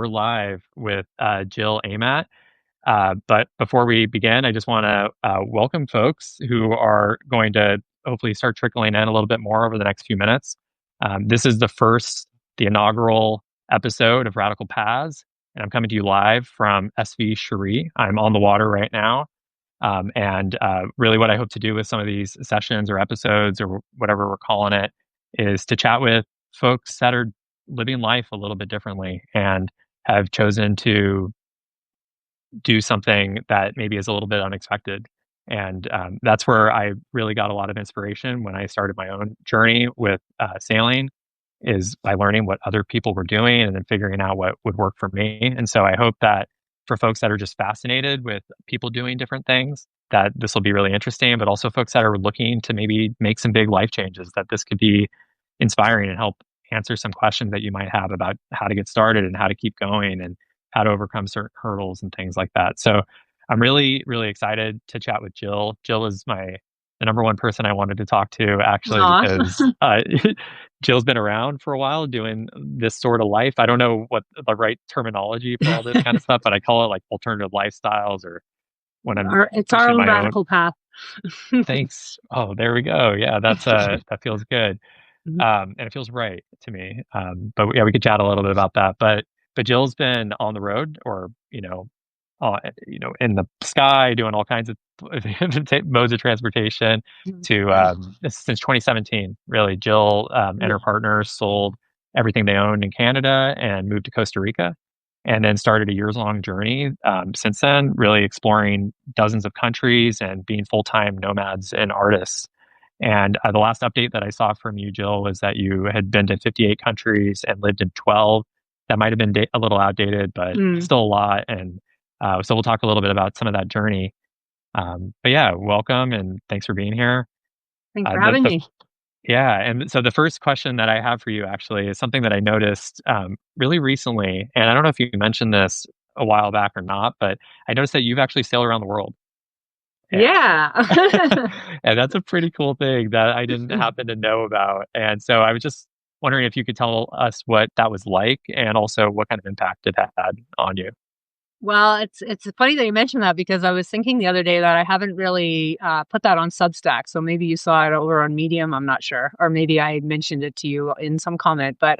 we're live with Jill Amatt. But before we begin, I just want to welcome folks who are going to hopefully start trickling in a little bit more over the next few minutes. This is the inaugural episode of Radical Paths, and I'm coming to you live from SV Cherie. I'm on the water right now. And really, what I hope to do with some of these sessions or episodes or whatever we're calling it is to chat with folks that are living life a little bit differently and have chosen to do something that maybe is a little bit unexpected. And that's where I really got a lot of inspiration when I started my own journey with sailing, is by learning what other people were doing and then figuring out what would work for me. And so I hope that for folks that are just fascinated with people doing different things, that this will be really interesting, but also folks that are looking to maybe make some big life changes, that this could be inspiring and help answer some questions that you might have about how to get started and how to keep going and how to overcome certain hurdles and things like that. So I'm really, really excited to chat with Jill. Jill is the number one person I wanted to talk to, actually, Aw. because Jill's been around for a while doing this sort of life. I don't know what the right terminology for all this kind of stuff, but I call it like alternative lifestyles, or when I'm It's our pushing own my own. radical path. Thanks. Oh, there we go. Yeah, that's that feels good. Mhm. And it feels right to me. But yeah, we could chat a little bit about that. But Jill's been on the road, or in the sky, doing all kinds of modes of transportation to since 2017. Really, Jill and Yeah. her partners sold everything they owned in Canada and moved to Costa Rica, and then started a years-long journey since then, really exploring dozens of countries and being full-time nomads and artists. And the last update that I saw from you, Jill, was that you had been to 58 countries and lived in 12. That might have been a little outdated, but Mm. still a lot. And so we'll talk a little bit about some of that journey. But yeah, welcome and thanks for being here. Thanks Uh, for the, having the me. yeah, and so the first question that I have for you actually is something that I noticed really recently, and I don't know if you mentioned this a while back or not, but I noticed that you've actually sailed around the world. And Yeah. and that's a pretty cool thing that I didn't happen to know about. And so I was just wondering if you could tell us what that was like and also what kind of impact it had on you. Well, it's funny that you mentioned that because I was thinking the other day that I haven't really put that on Substack. So maybe you saw it over on Medium. I'm not sure, or maybe I mentioned it to you in some comment. But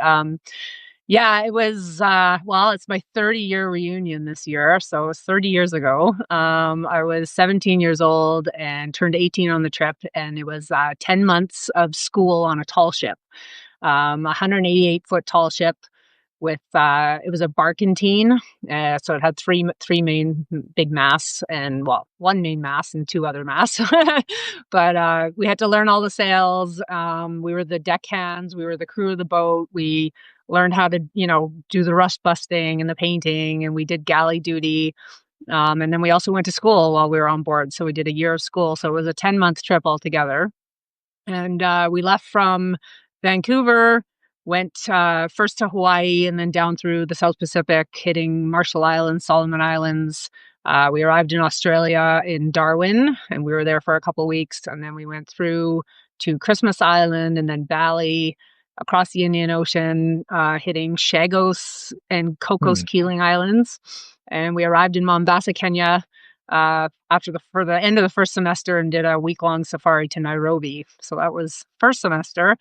yeah, it was. Well, it's my 30-year reunion this year, so it was 30 years ago. I was 17 years old and turned 18 on the trip, and it was 10 months of school on a tall ship, 188-foot tall ship with it was a barkentine, so it had three main big masts, and well, one main mast and two other masts. But we had to learn all the sails. We were the deckhands, we were the crew of the boat. We learned how to do the rust busting and the painting, and we did galley duty. And then we also went to school while we were on board, so we did a year of school. So it was a 10-month trip altogether. And we left from Vancouver, went first to Hawaii and then down through the South Pacific, hitting Marshall Islands, Solomon Islands. We arrived in Australia in Darwin, and we were there for a couple of weeks. And then we went through to Christmas Island and then Bali, across the Indian Ocean, hitting Chagos and Cocos Hmm. Keeling Islands. And we arrived in Mombasa, Kenya, for the end of the first semester, and did a week-long safari to Nairobi. So that was first semester.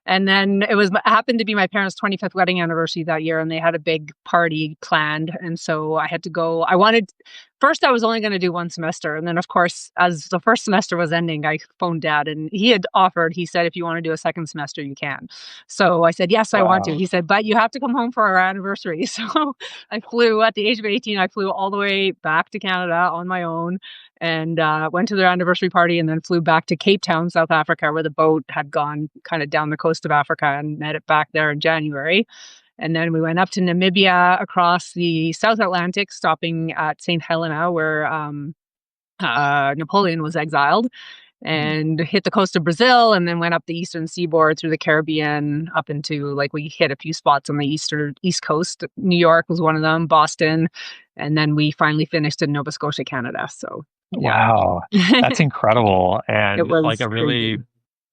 And then it happened to be my parents' 25th wedding anniversary that year, and they had a big party planned. And so I had to go. First I was only going to do one semester. And then, of course, as the first semester was ending, I phoned Dad, and he said, if you want to do a second semester, you can. So I said, yes, I want to. Wow. He said, but you have to come home for our anniversary. So I flew at the age of 18. I flew all the way back to Canada on my own, and went to their anniversary party, and then flew back to Cape Town, South Africa, where the boat had gone kind of down the coast of Africa, and met it back there in January. And then we went up to Namibia, across the South Atlantic, stopping at St. Helena, where Napoleon was exiled, Hmm. and hit the coast of Brazil, and then went up the eastern seaboard through the Caribbean up into, like, we hit a few spots on the east coast. New York was one of them, Boston, and then we finally finished in Nova Scotia, Canada. So yeah. Wow. That's incredible. It And like was a really,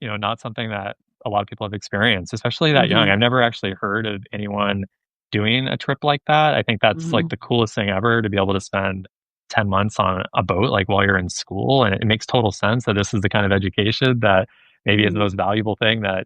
crazy. not something that a lot of people have experienced, especially that young. Hmm. I've never actually heard of anyone doing a trip like that. I think that's like Mhm. the coolest thing ever to be able to spend 10 months on a boat like while you're in school. And it makes total sense that this is the kind of education that maybe is the Mhm. most valuable thing that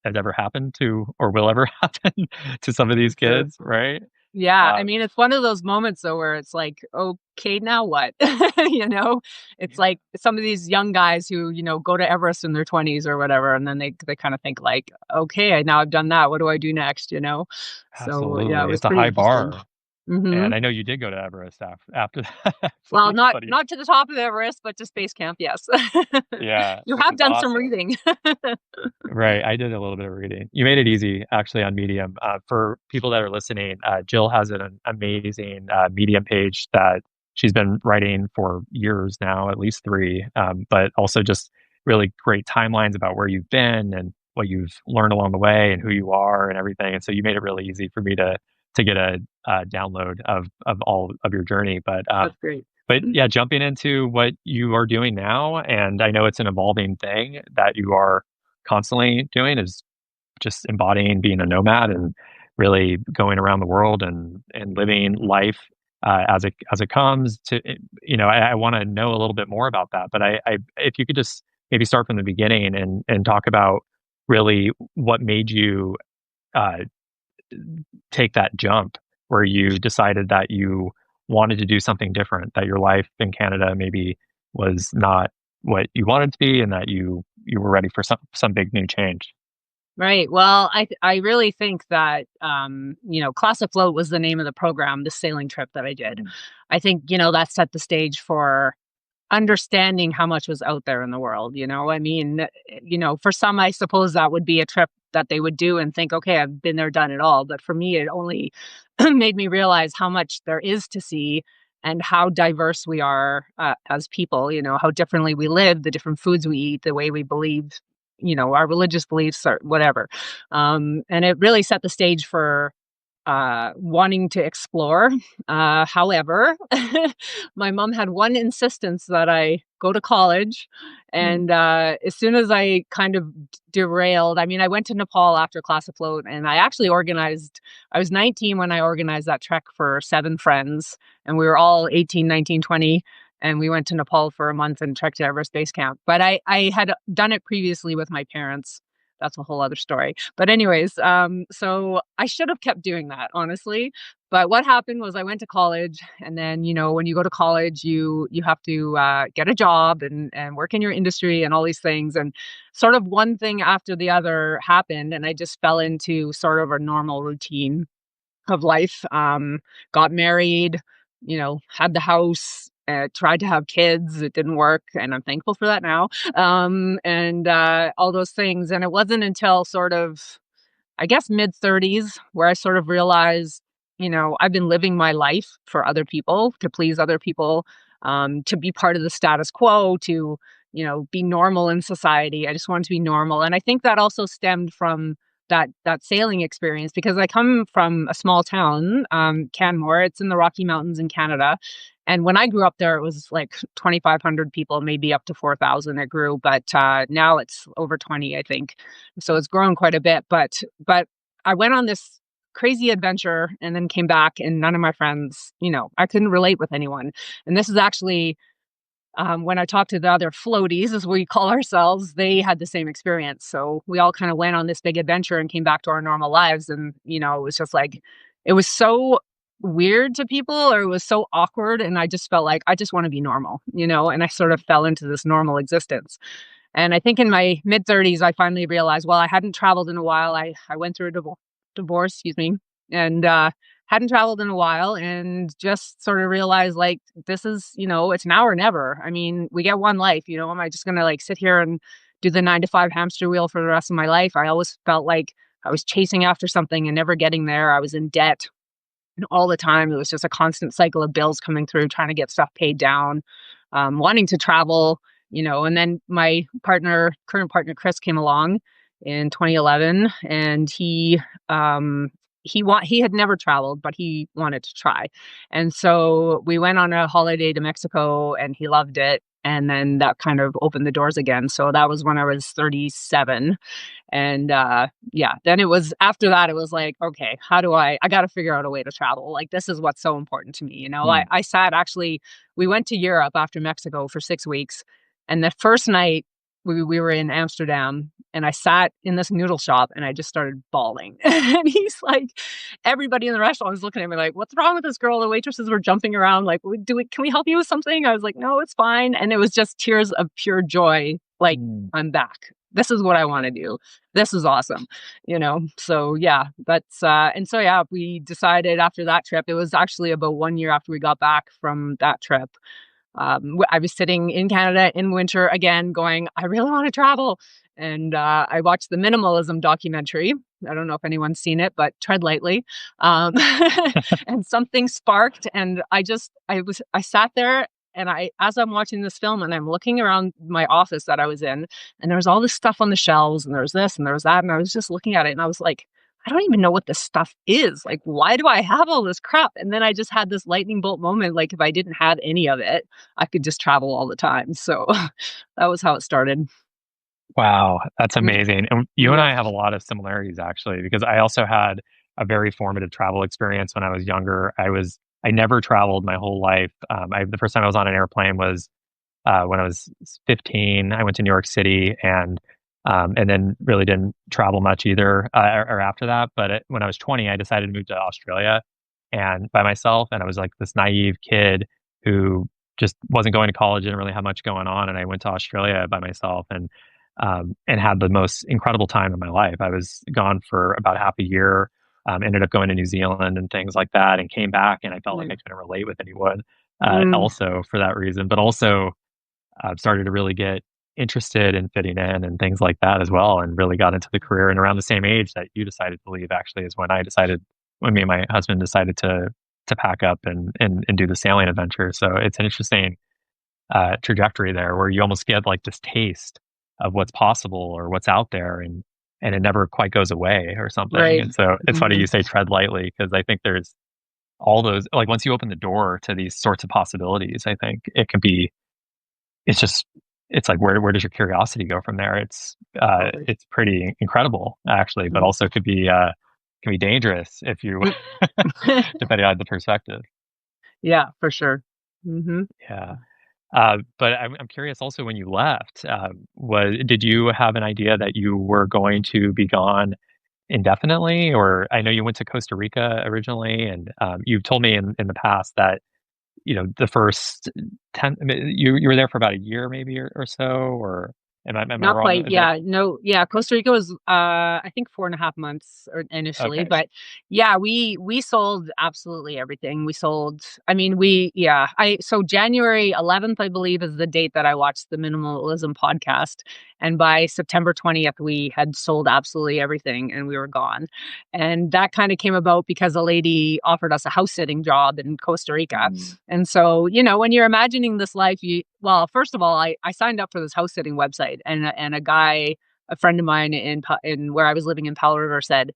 has ever happened to or will ever happen to some of these For sure. kids, right? Yeah, I Uh, mean, it's one of those moments though where it's like, "Okay, now what?" You know? It's yeah, like some of these young guys who, go to Everest in their 20s or whatever, and then they kinda think like, "Okay, now I've done that, what do I do next?" You know? So, yeah, it absolutely. was It's a pretty high interesting. bar. And Mhm. I know you did go to Everest after that. So Well, that's not funny. not to the top of Everest, but to space camp, yes. Yeah, You which have is done some awesome. reading. Right, I did a little bit of reading. You made it easy actually on Medium. For people that are listening, Jill has an amazing Medium page that she's been writing for years now, at least 3, but also just really great timelines about where you've been and what you've learned along the way and who you are and everything. And so you made it really easy for me to get a download of all of your journey. That's great. But yeah, jumping into what you are doing now, and I know it's an evolving thing that you are constantly doing, is just embodying being a nomad and really going around the world and living life as it comes to I want to know a little bit more about that, but I if you could just maybe start from the beginning and talk about really what made you uh, take that jump where you decided that you wanted to do something different, that your life in Canada maybe was not what you wanted to be, and that you were ready for some big new change. Right. Well, I really think that Class Afloat was the name of the program, the sailing trip that I did. I think, that set the stage for understanding how much was out there in the world, you know? I mean, for some, I suppose that would be a trip that they would do and think, "Okay, I've been there, done it all." But for me, it only made me realize how much there is to see and how diverse we are, as people, how differently we live, the different foods we eat, the way we believe, our religious beliefs or whatever. And it really set the stage for wanting to explore. However, my mom had one insistence that I go to college. And as soon as I kind of derailed, I mean, I went to Nepal after Class Afloat and I actually I was 19 when I organized that trek for 7 friends. And we were all 18, 19, 20. And we went to Nepal for a month and trekked to Everest Base Camp. But I had done it previously with my parents. That's a whole other story. But anyways, so I should have kept doing that, honestly. But what happened was I went to college, and then when you go to college, you have to get a job and work in your industry and all these things, and sort of one thing after the other happened, and I just fell into sort of a normal routine of life. Got married, had the house, tried to have kids. It didn't work, and I'm thankful for that now. And all those things. And it wasn't until sort of, I guess, mid 30s where I sort of realized, I've been living my life for other people, to please other people, to be part of the status quo, to, be normal in society. I just wanted to be normal. And I think that also stemmed from that sailing experience because I come from a small town, Canmore. It's in the Rocky Mountains in Canada. And when I grew up there, it was like 2,500 people, maybe up to 4,000 it grew, but now it's over 20, I think. So it's grown quite a bit. But I went on this crazy adventure and then came back, and none of my friends, I couldn't relate with anyone. And this is actually when I talked to the other floaties, as we call ourselves, they had the same experience. So we all kind of went on this big adventure and came back to our normal lives. And, it was just like, it was so weird to people, or it was so awkward. And I just felt like I just want to be normal, and I sort of fell into this normal existence. And I think in my mid 30s, I finally realized, well, I hadn't traveled in a while. I went through a divorce, excuse me, and hadn't traveled in a while, and just sort of realized like this is, it's now or never. I mean, we get one life, am I just gonna like sit here and do the 9 to 5 hamster wheel for the rest of my life? I always felt like I was chasing after something and never getting there. I was in debt all the time. It was just a constant cycle of bills coming through, trying to get stuff paid down, wanting to travel, and then my current partner, Chris, came along in 2011, and he had never traveled, but he wanted to try. And so we went on a holiday to Mexico, and he loved it. And then that kind of opened the doors again. So that was when I was 37. And yeah, then it was after that, it was like, okay, how do I got to figure out a way to travel. Like, this is what's so important to me. You know, Mm. I sat actually, we went to Europe after Mexico for 6 weeks. And the first night we were in Amsterdam, and I sat in this noodle shop and I just started bawling. And he's like, everybody in the restaurant was looking at me like, what's wrong with this girl? The waitresses were jumping around like, can we help you with something? I was like, no, it's fine. And it was just tears of pure joy. Like, Mm. I'm back. This is what I want to do. This is awesome. So yeah, that's and so yeah, we decided after that trip. It was actually about 1 year after we got back from that trip. I was sitting in Canada in winter again, going, I really want to travel. And I watched the minimalism documentary. I don't know if anyone's seen it, but tread lightly. Um, and something sparked, and I sat there, and as I'm watching this film, and I'm looking around my office that I was in, and there was all this stuff on the shelves, and there was this, and there was that, and I was just looking at it, and I was like, I don't even know what this stuff is. Like, why do I have all this crap? And then I just had this lightning bolt moment. Like, if I didn't have any of it, I could just travel all the time. So that was how it started. Wow, that's Mm, amazing. And you and yeah. I have a lot of similarities actually, because I also had a very formative travel experience when I was younger. I never traveled my whole life. The first time I was on an airplane was when I was 15. I went to New York City and then really didn't travel much either or after that. But when I was 20, I decided to move to Australia and by myself. And I was like this naive kid who just wasn't going to college, didn't really have much going on. And I went to Australia by myself and had the most incredible time of my life. I was gone for about half a year. Ended up going to New Zealand and things like that, and came back, and I felt like I Mm, couldn't relate with anyone. mm, Also for that reason, but also started to really get interested in fitting in and things like that as well, and really got into the career. And around the same age that you decided to leave, actually, is when me and my husband decided to pack up and do the sailing adventure. So it's an interesting trajectory there, where you almost get like this taste of what's possible or what's out there, and it never quite goes away or something. right. And so it's funny Hmm. you say tread lightly, because I think there's all those, like, once you open the door to these sorts of possibilities, I think it's just it's like, where does your curiosity go from there? Totally. It's pretty incredible actually, but Mm. also can be dangerous if you depending on the perspective. Yeah, for sure. Hmm. Yeah. But I'm curious also, when you left, did you have an idea that you were going to be gone indefinitely? Or I know you went to Costa Rica originally, and you've told me in the past that the first 10, I mean, you were there for about a year, maybe or so, or am I Not wrong? quite. That Yeah. No. Yeah. Costa Rica was, I think 4.5 months initially, okay. but yeah, we sold absolutely everything. We sold. I mean, yeah. So January 11th, I believe, is the date that I watched the minimalism podcast, and by September 20th, we had sold absolutely everything, and we were gone. And that kind of came about because a lady offered us a house sitting job in Costa Rica. Mm. And so, when you're imagining this life, well, first of all, I signed up for this house sitting website, and a friend of mine in where I was living in Powell River said,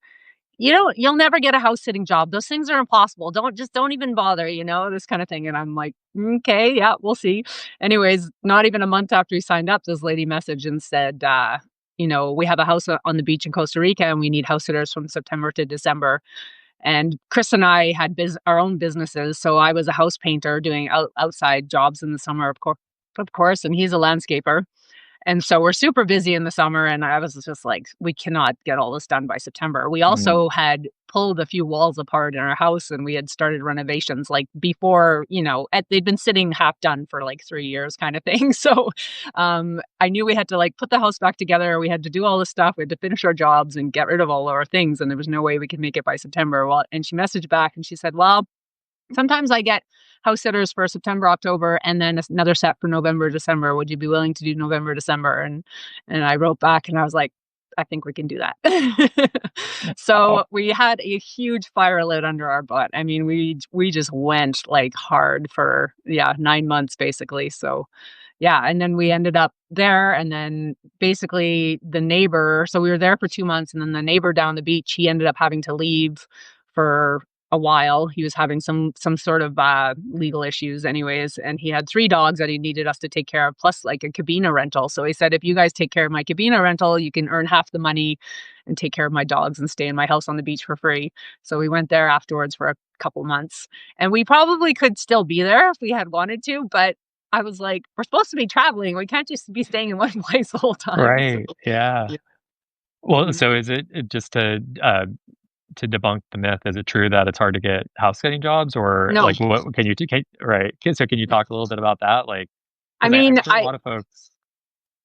you'll never get a house sitting job. Those things are impossible. Don't even bother, this kind of thing. And I'm like, okay, yeah, we'll see. Anyways, not even a month after we signed up, this lady messaged and said, we have a house on the beach in Costa Rica, and we need house sitters from September to December. And Chris and I had our own businesses. So I was a house painter doing outside jobs in the summer, of course, and he's a landscaper. And so we're super busy in the summer, and I was just like, we cannot get all this done by September. We Mm. also had pulled a few walls apart in our house, and we had started renovations like before, they'd been sitting half done for like 3 years kind of thing. So I knew we had to like put the house back together. We had to do all this stuff. We had to finish our jobs and get rid of all our things. And there was no way we could make it by September. Well, and she messaged back and she said, well, sometimes I get house sitters for September, October, and then another set for November, December. Would you be willing to do November, December? And I wrote back and I was like, I think we can do that. Wow. So we had a huge fire lit under our butt. I mean, we just went like hard for 9 months basically. So yeah, and then we ended up there, and then basically the neighbor. So we were there for 2 months, and then the neighbor down the beach, he ended up having to leave for a while. He was having some sort of legal issues anyways, and he had 3 dogs that he needed us to take care of, plus like a cabina rental. So he said, if you guys take care of my cabina rental, you can earn half the money and take care of my dogs and stay in my house on the beach for free. So we went there afterwards for a couple months, and we probably could still be there if we had wanted to, but I was like, we're supposed to be traveling. We can't just be staying in one place the whole time. So Right. Yeah. yeah. Well, Mhm. so is it just to debunk the myth, is it true that it's hard to get house sitting jobs, or No. like what can you right? So can you talk a little bit about that? Like, I because mean, I'm sure a lot of folks.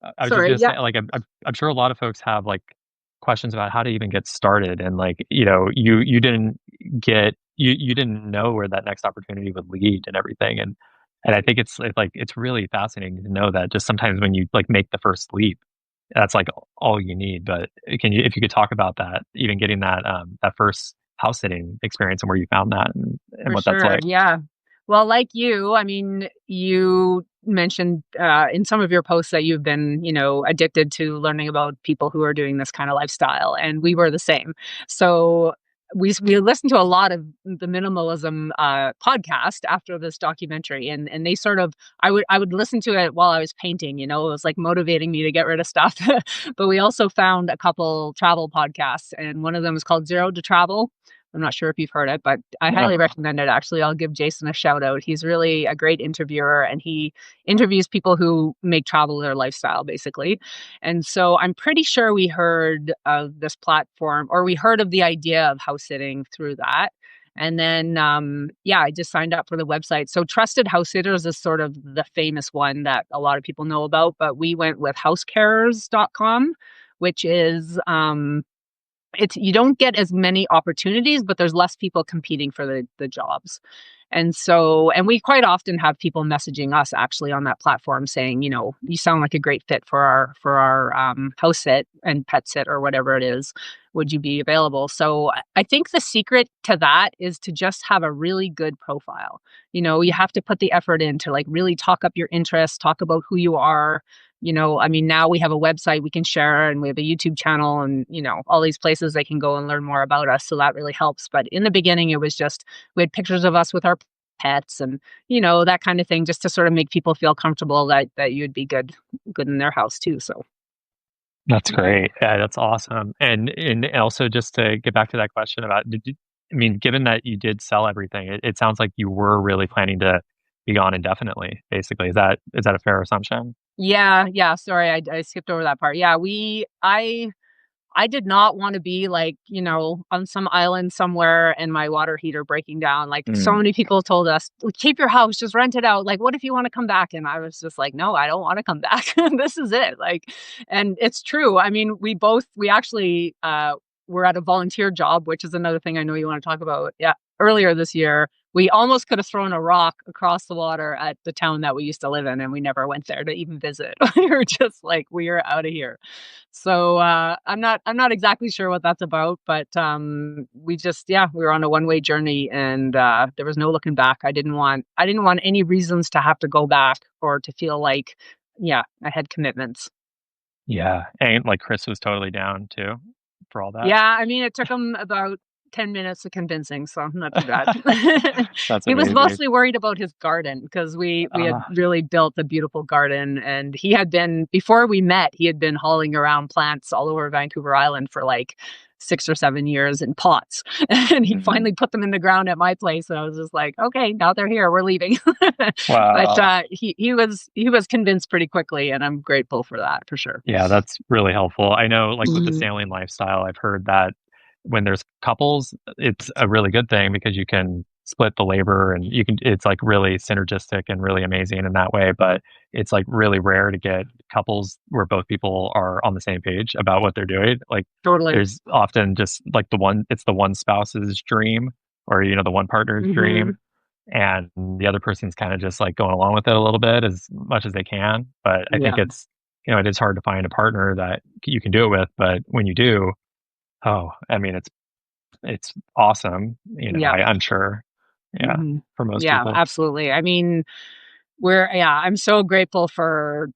I was just sorry, gonna yeah, say, like, I'm sure a lot of folks have like questions about how to even get started, and like you didn't you didn't know where that next opportunity would lead and everything, and I think like it's really fascinating to know that just sometimes when you like make the first leap, that's like all you need. But can you if you could talk about that, even getting that that first house sitting experience and where you found that and for what that's sure. like. Yeah. Well, like you, I mean, you mentioned in some of your posts that you've been, addicted to learning about people who are doing this kind of lifestyle, and we were the same. So we listened to a lot of the minimalism podcast after this documentary, and they sort of I would listen to it while I was painting. It was like motivating me to get rid of stuff. But we also found a couple travel podcasts, and one of them is called Zero to Travel. I'm not sure if you've heard it, but I highly recommend it. Actually, I'll give Jason a shout out. He's really a great interviewer, and he interviews people who make travel their lifestyle, basically. And so I'm pretty sure we heard of this platform, or we heard of the idea of house sitting through that. And then, yeah, I just signed up for the website. So Trusted House Sitters is sort of the famous one that a lot of people know about, but we went with housecarers.com, which is it's you don't get as many opportunities, but there's less people competing for the jobs. And we quite often have people messaging us actually on that platform saying, you sound like a great fit for our house sit and pet sit or whatever it is. Would you be available? So I think the secret to that is to just have a really good profile. You have to put the effort in to like really talk up your interests, talk about who you are. I mean, now we have a website we can share, and we have a YouTube channel, and all these places they can go and learn more about us. So that really helps. But in the beginning, it was just we had pictures of us with our pets and that kind of thing, just to sort of make people feel comfortable that you'd be good in their house too. So That's yeah. great. Yeah, that's awesome. And also just to get back to that question about I mean, given that you did sell everything, it sounds like you were really planning to be gone indefinitely, basically. Is that a fair assumption? Yeah, sorry, I skipped over that part. Yeah, I did not want to be like, on some island somewhere and my water heater breaking down. Like so Mm. many people told us, keep your house, just rent it out. Like, what if you want to come back? And I was just like, no, I don't want to come back. This is it. Like, and it's true. I mean, we actually were at a volunteer job, which is another thing I know you want to talk about. Yeah. Earlier this year, we almost could have thrown a rock across the water at the town that we used to live in, and we never went there to even visit. We were just like, we are out of here. So I'm not exactly sure what that's about, but we just we were on a one-way journey, and there was no looking back. I didn't want any reasons to have to go back or to feel like I had commitments. Yeah. And like Chris was totally down too for all that. Yeah, I mean, it took him about 10 minutes of convincing, so not too bad. That's He was amazing. mostly worried about his garden because we had Ah, really built a beautiful garden, and he had been before we met, he had been hauling around plants all over Vancouver Island for like 6 or 7 years in pots. And he mhm. finally put them in the ground at my place, and I was just like, "Okay, now they're here, we're leaving." But Wow. he was convinced pretty quickly, and I'm grateful for that for sure. Yeah, that's really helpful. I know, like, with the Mhm. sailing lifestyle, I've heard that when there's couples, it's a really good thing because you can split the labor and it's like really synergistic and really amazing in that way. But it's like really rare to get couples where both people are on the same page about what they're doing. Like, Totally. there's often just like it's the one spouse's dream or, the one partner's dream. Mhm. And the other person's kind of just like going along with it a little bit as much as they can. But I think Yeah. it is hard to find a partner that you can do it with. But when you do, oh, I mean, it's awesome. Yeah. I'm sure. Yeah, Mhm. for most Yeah, people. absolutely. I mean, I'm so grateful for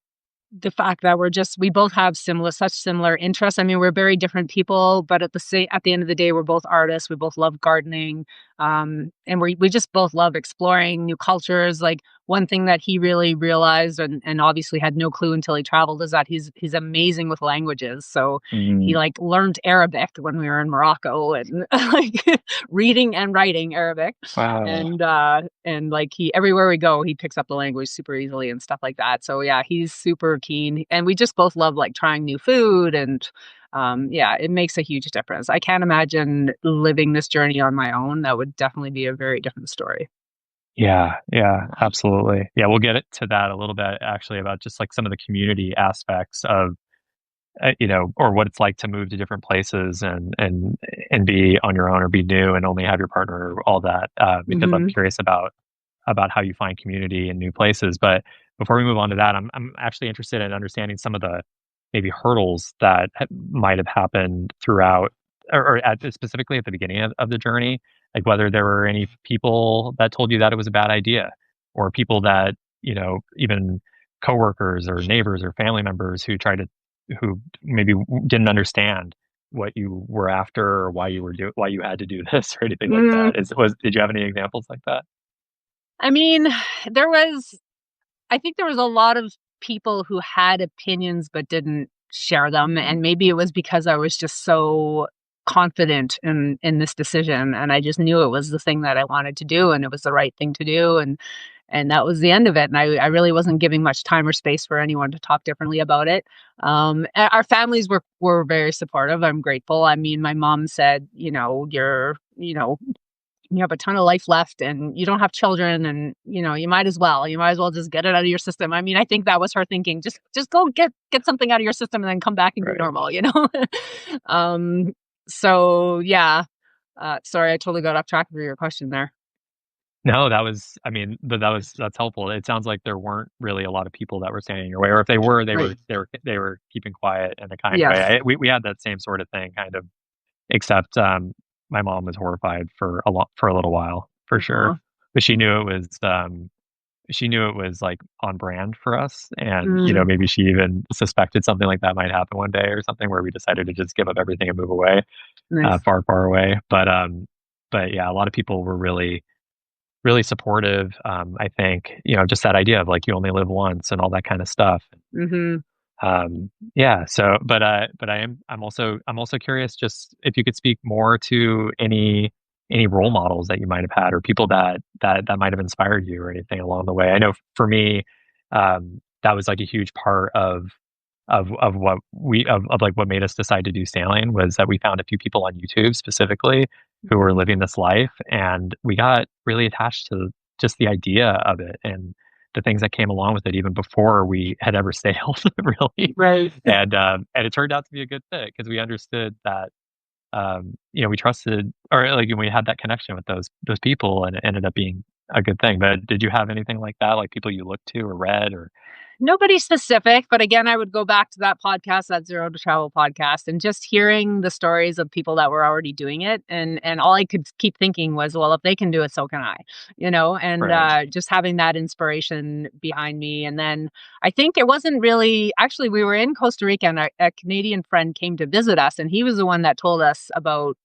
the fact that we both have such similar interests. I mean, we're very different people, but at the end of the day, we're both artists. We both love gardening. And we just both love exploring new cultures. Like one thing that he really realized and obviously had no clue until he traveled is that he's amazing with languages. So he Mm, like learned Arabic when we were in Morocco and like reading and writing Arabic. wow. And like he everywhere we go, he picks up the language super easily and stuff like that. So yeah, he's super keen. And we just both love like trying new food and yeah, it makes a huge difference. I can't imagine living this journey on my own. That would definitely be a very different story. Yeah, yeah, absolutely. Yeah, we'll get it to that a little bit actually about just like some of the community aspects of or what it's like to move to different places and be on your own or be new and only have your partner, all that. Because I'm Hmm. curious about how you find community in new places. But before we move on to that, I'm actually interested in understanding some of the maybe hurdles that might have happened throughout, specifically at the beginning of the journey, like whether there were any people that told you that it was a bad idea, or people that even coworkers or neighbors or family members who maybe didn't understand what you were after or why you had to do this or anything like Mm, that. Did you have any examples like that? I mean, there was I think there was a lot of people who had opinions but didn't share them, and maybe it was because I was just so confident in this decision, and I just knew it was the thing that I wanted to do, and it was the right thing to do, and that was the end of it. And I really wasn't giving much time or space for anyone to talk differently about it. Our families were very supportive. I'm grateful. I mean, my mom said, you have a ton of life left and you don't have children and you might as well just get it out of your system. I mean, I think that was her thinking, just go get something out of your system and then come back and be Right. normal. um so yeah. Sorry, I totally got off track of your question there. No, I mean, but that's helpful. It sounds like there weren't really a lot of people that were standing in your way, or if they were, Right. they were keeping quiet in a kind way. Yes. We had that same sort of thing, kind of, except my mom was horrified for a little while, for sure, Aw. but she knew it was like on brand for us, and Mm, maybe she even suspected something like that might happen one day or something, where we decided to just give up everything and move away, nice. far, far away. But yeah, a lot of people were really really supportive. I think, just that idea of like you only live once and all that kind of stuff. Mhm. Yeah. So, but I'm also curious, just if you could speak more to any role models that you might have had, or people that might have inspired you, or anything along the way. I know for me, that was like a huge part of what of like what made us decide to do sailing, was that we found a few people on YouTube specifically who were Mhm. living this life, and we got really attached to just the idea of it and the things that came along with it even before we had ever sailed, really. Right. And it turned out to be a good fit because we understood that, we trusted, or like we had that connection with those people, and it ended up being a good thing. But did you have anything like that, like people you looked to or read or? Nobody specific, but again, I would go back to that podcast, that Zero to Travel podcast, and just hearing the stories of people that were already doing it, and all I could keep thinking was, well, if they can do it, so can I, and Right. just having that inspiration behind me. And then I think it wasn't really actually we were in Costa Rica, and a Canadian friend came to visit us, and he was the one that told us about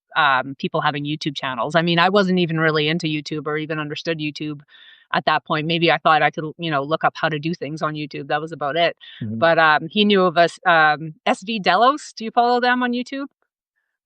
people having YouTube channels. I mean, I wasn't even really into YouTube or even understood YouTube at that point. Maybe I thought I could, look up how to do things on YouTube. That was about it. Mhm. But he knew of us. SV Delos. Do you follow them on YouTube?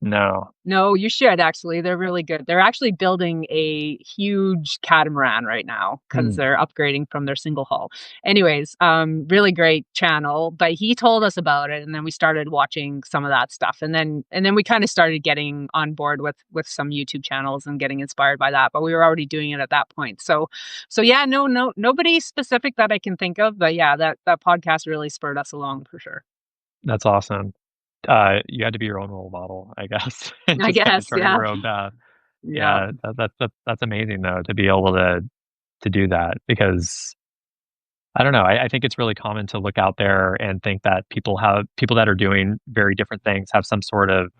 No. No, you should actually. They're really good. They're actually building a huge catamaran right now because Hmm. they're upgrading from their single hull. Anyways, really great channel. But he told us about it, and then we started watching some of that stuff, and then we kind of started getting on board with some YouTube channels and getting inspired by that. But we were already doing it at that point. So yeah, no, nobody specific that I can think of, but yeah, that podcast really spurred us along for sure. That's awesome. You had to be your own role model, I guess, and I just kinda guess, chart yeah, your own path. yeah. Yeah, that's amazing though, to be able to do that, because I don't know, I think it's really common to look out there and think that people that are doing very different things have some sort of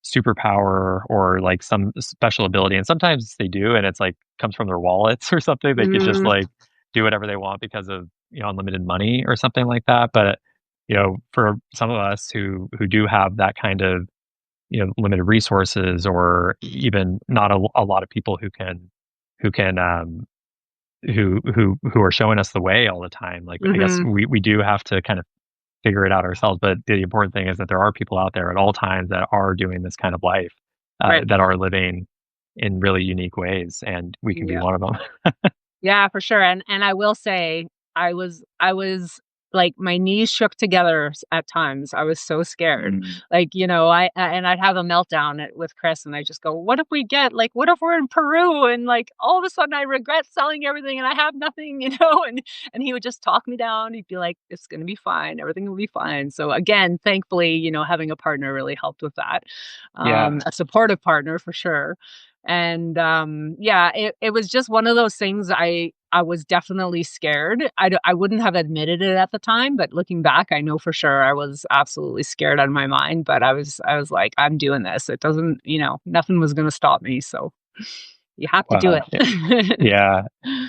superpower or like some special ability, and sometimes they do, and it's like comes from their wallets or something. They could just Mhm. like do whatever they want because of, unlimited money or something like that. But for some of us who do have that kind of limited resources, or even not a lot of people who can who are showing us the way all the time. Like, I guess Mhm. we do have to kind of figure it out ourselves. But the important thing is that there are people out there at all times that are doing this kind of life, Right. that are living in really unique ways, and we can be Yeah. one of them. Yeah, for sure, and I will say, I was like, my knees shook together at times. I was so scared. Mm. Like, and I'd have a meltdown with Chris, and I just go, "What if we get like, what if we're in Peru and, like, all of a sudden I regret selling everything and I have nothing," And he would just talk me down. He'd be like, "It's gonna be fine. Everything will be fine." So, again, thankfully, having a partner really helped with that. Yeah. A supportive partner for sure. And, yeah, it was just one of those things. I was definitely scared. I wouldn't have admitted it at the time, but looking back, I know for sure I was absolutely scared out of my mind, but I was like, "I'm doing this." It doesn't nothing was gonna stop me, so you have to do Wow. it. Yeah.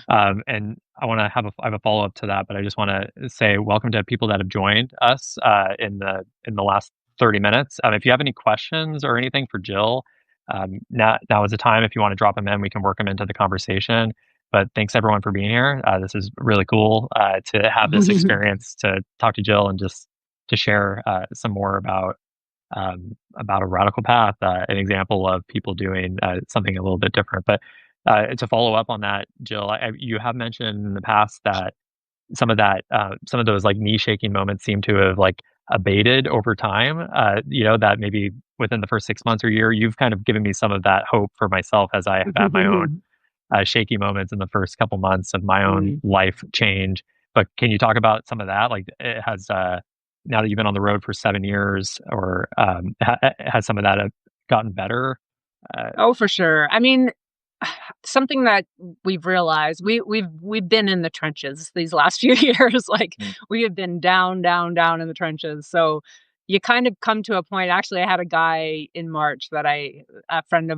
And I have a follow up to that, but I just want to say welcome to people that have joined us in the last 30 minutes. If you have any questions or anything for Jill, now is the time. If you want to drop them in, we can work them into the conversation. But thanks everyone for being here. This is really cool to have this experience to talk to Jill and just to share some more about a radical path, an example of people doing something a little bit different. But to follow up on that, Jill, you have mentioned in the past that some of those like knee shaking moments seem to have like abated over time. That maybe within the first 6 months or year, you've kind of given me some of that hope for myself as I have had my own shaky moments in the first couple months of my own Mm. life change. But can you talk about some of that? Like, it has now that you've been on the road for 7 years, or has some of that gotten better? Uh, Oh, for sure. I mean, something that we've realized, we've been in the trenches these last few years. Like, mm, we have been down, down, down in the trenches. So you kind of come to a point. Actually, I had a guy in March that a friend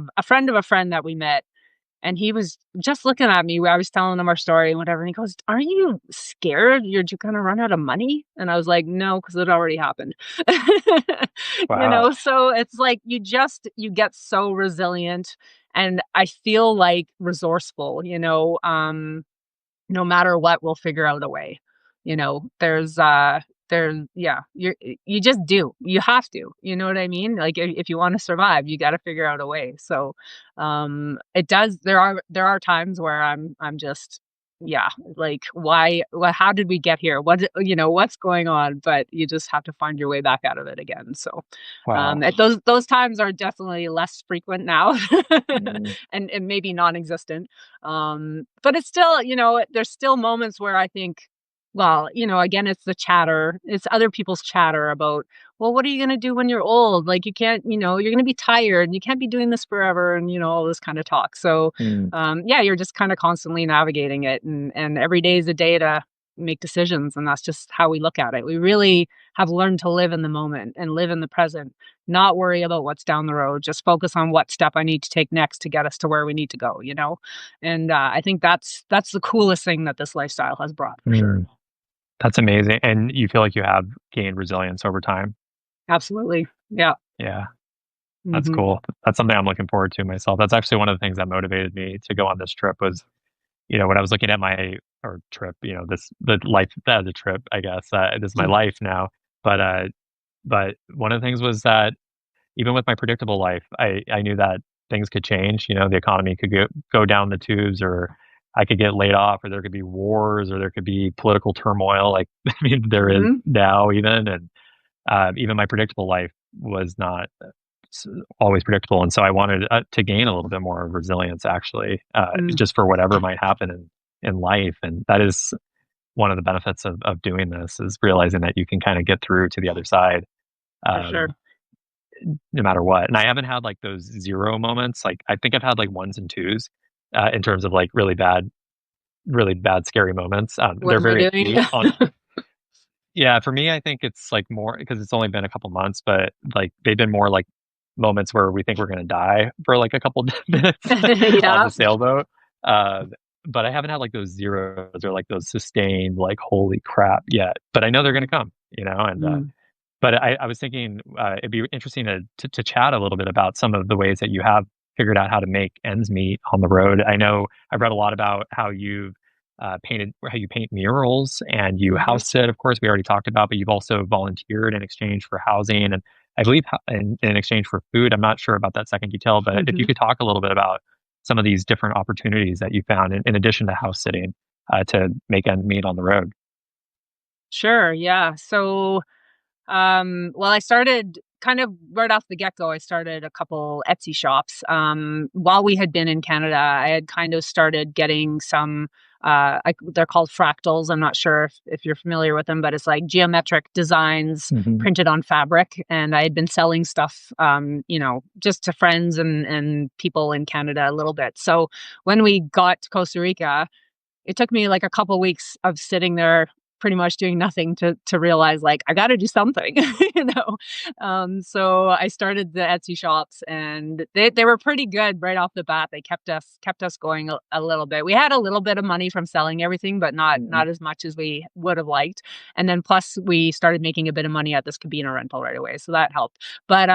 that we met, and he was just looking at me where I was telling him our story and whatever, and he goes, "Aren't you scared you're gonna run out of money?" And I was like, "No, because it already happened." wow. So it's like you get so resilient, and I feel, like, resourceful, no matter what, we'll figure out a way. Yeah, you just do. You have to. You know what I mean? Like, if you want to survive, you got to figure out a way. So, it does. There are times where I'm just, yeah, like, why? How did we get here? What's going on? But you just have to find your way back out of it again. So, Wow. those times are definitely less frequent now, Mm, and maybe non-existent. But it's still, there's still moments where I think, well, again, it's the chatter, it's other people's chatter about, well, what are you going to do when you're old? Like, you can't, you're going to be tired and you can't be doing this forever, and, all this kind of talk. So, mm, yeah, you're just kind of constantly navigating it. And every day is a day to make decisions. And that's just how we look at it. We really have learned to live in the moment and live in the present, not worry about what's down the road, just focus on what step I need to take next to get us to where we need to go. And I think that's the coolest thing that this lifestyle has brought for sure. mm. That's amazing. And you feel like you have gained resilience over time. Absolutely. Yeah. Yeah, that's Mhm. cool. That's something I'm looking forward to myself. That's actually one of the things that motivated me to go on this trip was, when I was looking at my or trip, the life as a trip, I guess. This is my Mm. life now. But one of the things was that even with my predictable life, I knew that things could change. The economy could go down the tubes, or I could get laid off, or there could be wars, or there could be political turmoil. Like, I mean, there is Mhm. now even, and even my predictable life was not s- always predictable. And so I wanted to gain a little bit more of resilience, actually, Mm. just for whatever might happen in life. And that is one of the benefits of doing this, is realizing that you can kind of get through to the other side, For sure. um, no matter what. And I haven't had like those zero moments. Like, I think I've had like ones and twos in terms of like really bad, scary moments. What They're am I very doing? acute. Yeah, for me, I think it's like more because it's only been a couple months, but like they've been more like moments where we think we're gonna die for like a couple minutes on Yeah. the sailboat. Uh, but I haven't had like those zeros or like those sustained like holy crap yet. But I know they're gonna come, and Mm. But I was thinking, it'd be interesting to chat a little bit about some of the ways that you have figured out how to make ends meet on the road. I know I've read a lot about how you've, how you paint murals and you Mhm, house sit, of course, we already talked about, but you've also volunteered in exchange for housing and I believe in exchange for food. I'm not sure about that second detail, but if you mhm. could talk a little bit about some of these different opportunities that you found in addition to house sitting, to make ends meet on the road. Sure, yeah. So, well, I started kind of right off the get-go, I started a couple Etsy shops. While we had been in Canada, I had kind of started getting some, they're called fractals. I'm not sure if you're familiar with them, but it's like geometric designs Mhm. printed on fabric. And I had been selling stuff, just to friends and people in Canada a little bit. So when we got to Costa Rica, it took me like a couple weeks of sitting there pretty much doing nothing to realize like I got to do something, you know. So I started the Etsy shops, and they were pretty good right off the bat. They kept us going a little bit. We had a little bit of money from selling everything, but not Mhm. as much as we would have liked. And then plus we started making a bit of money at this cabina rental right away, so that helped. But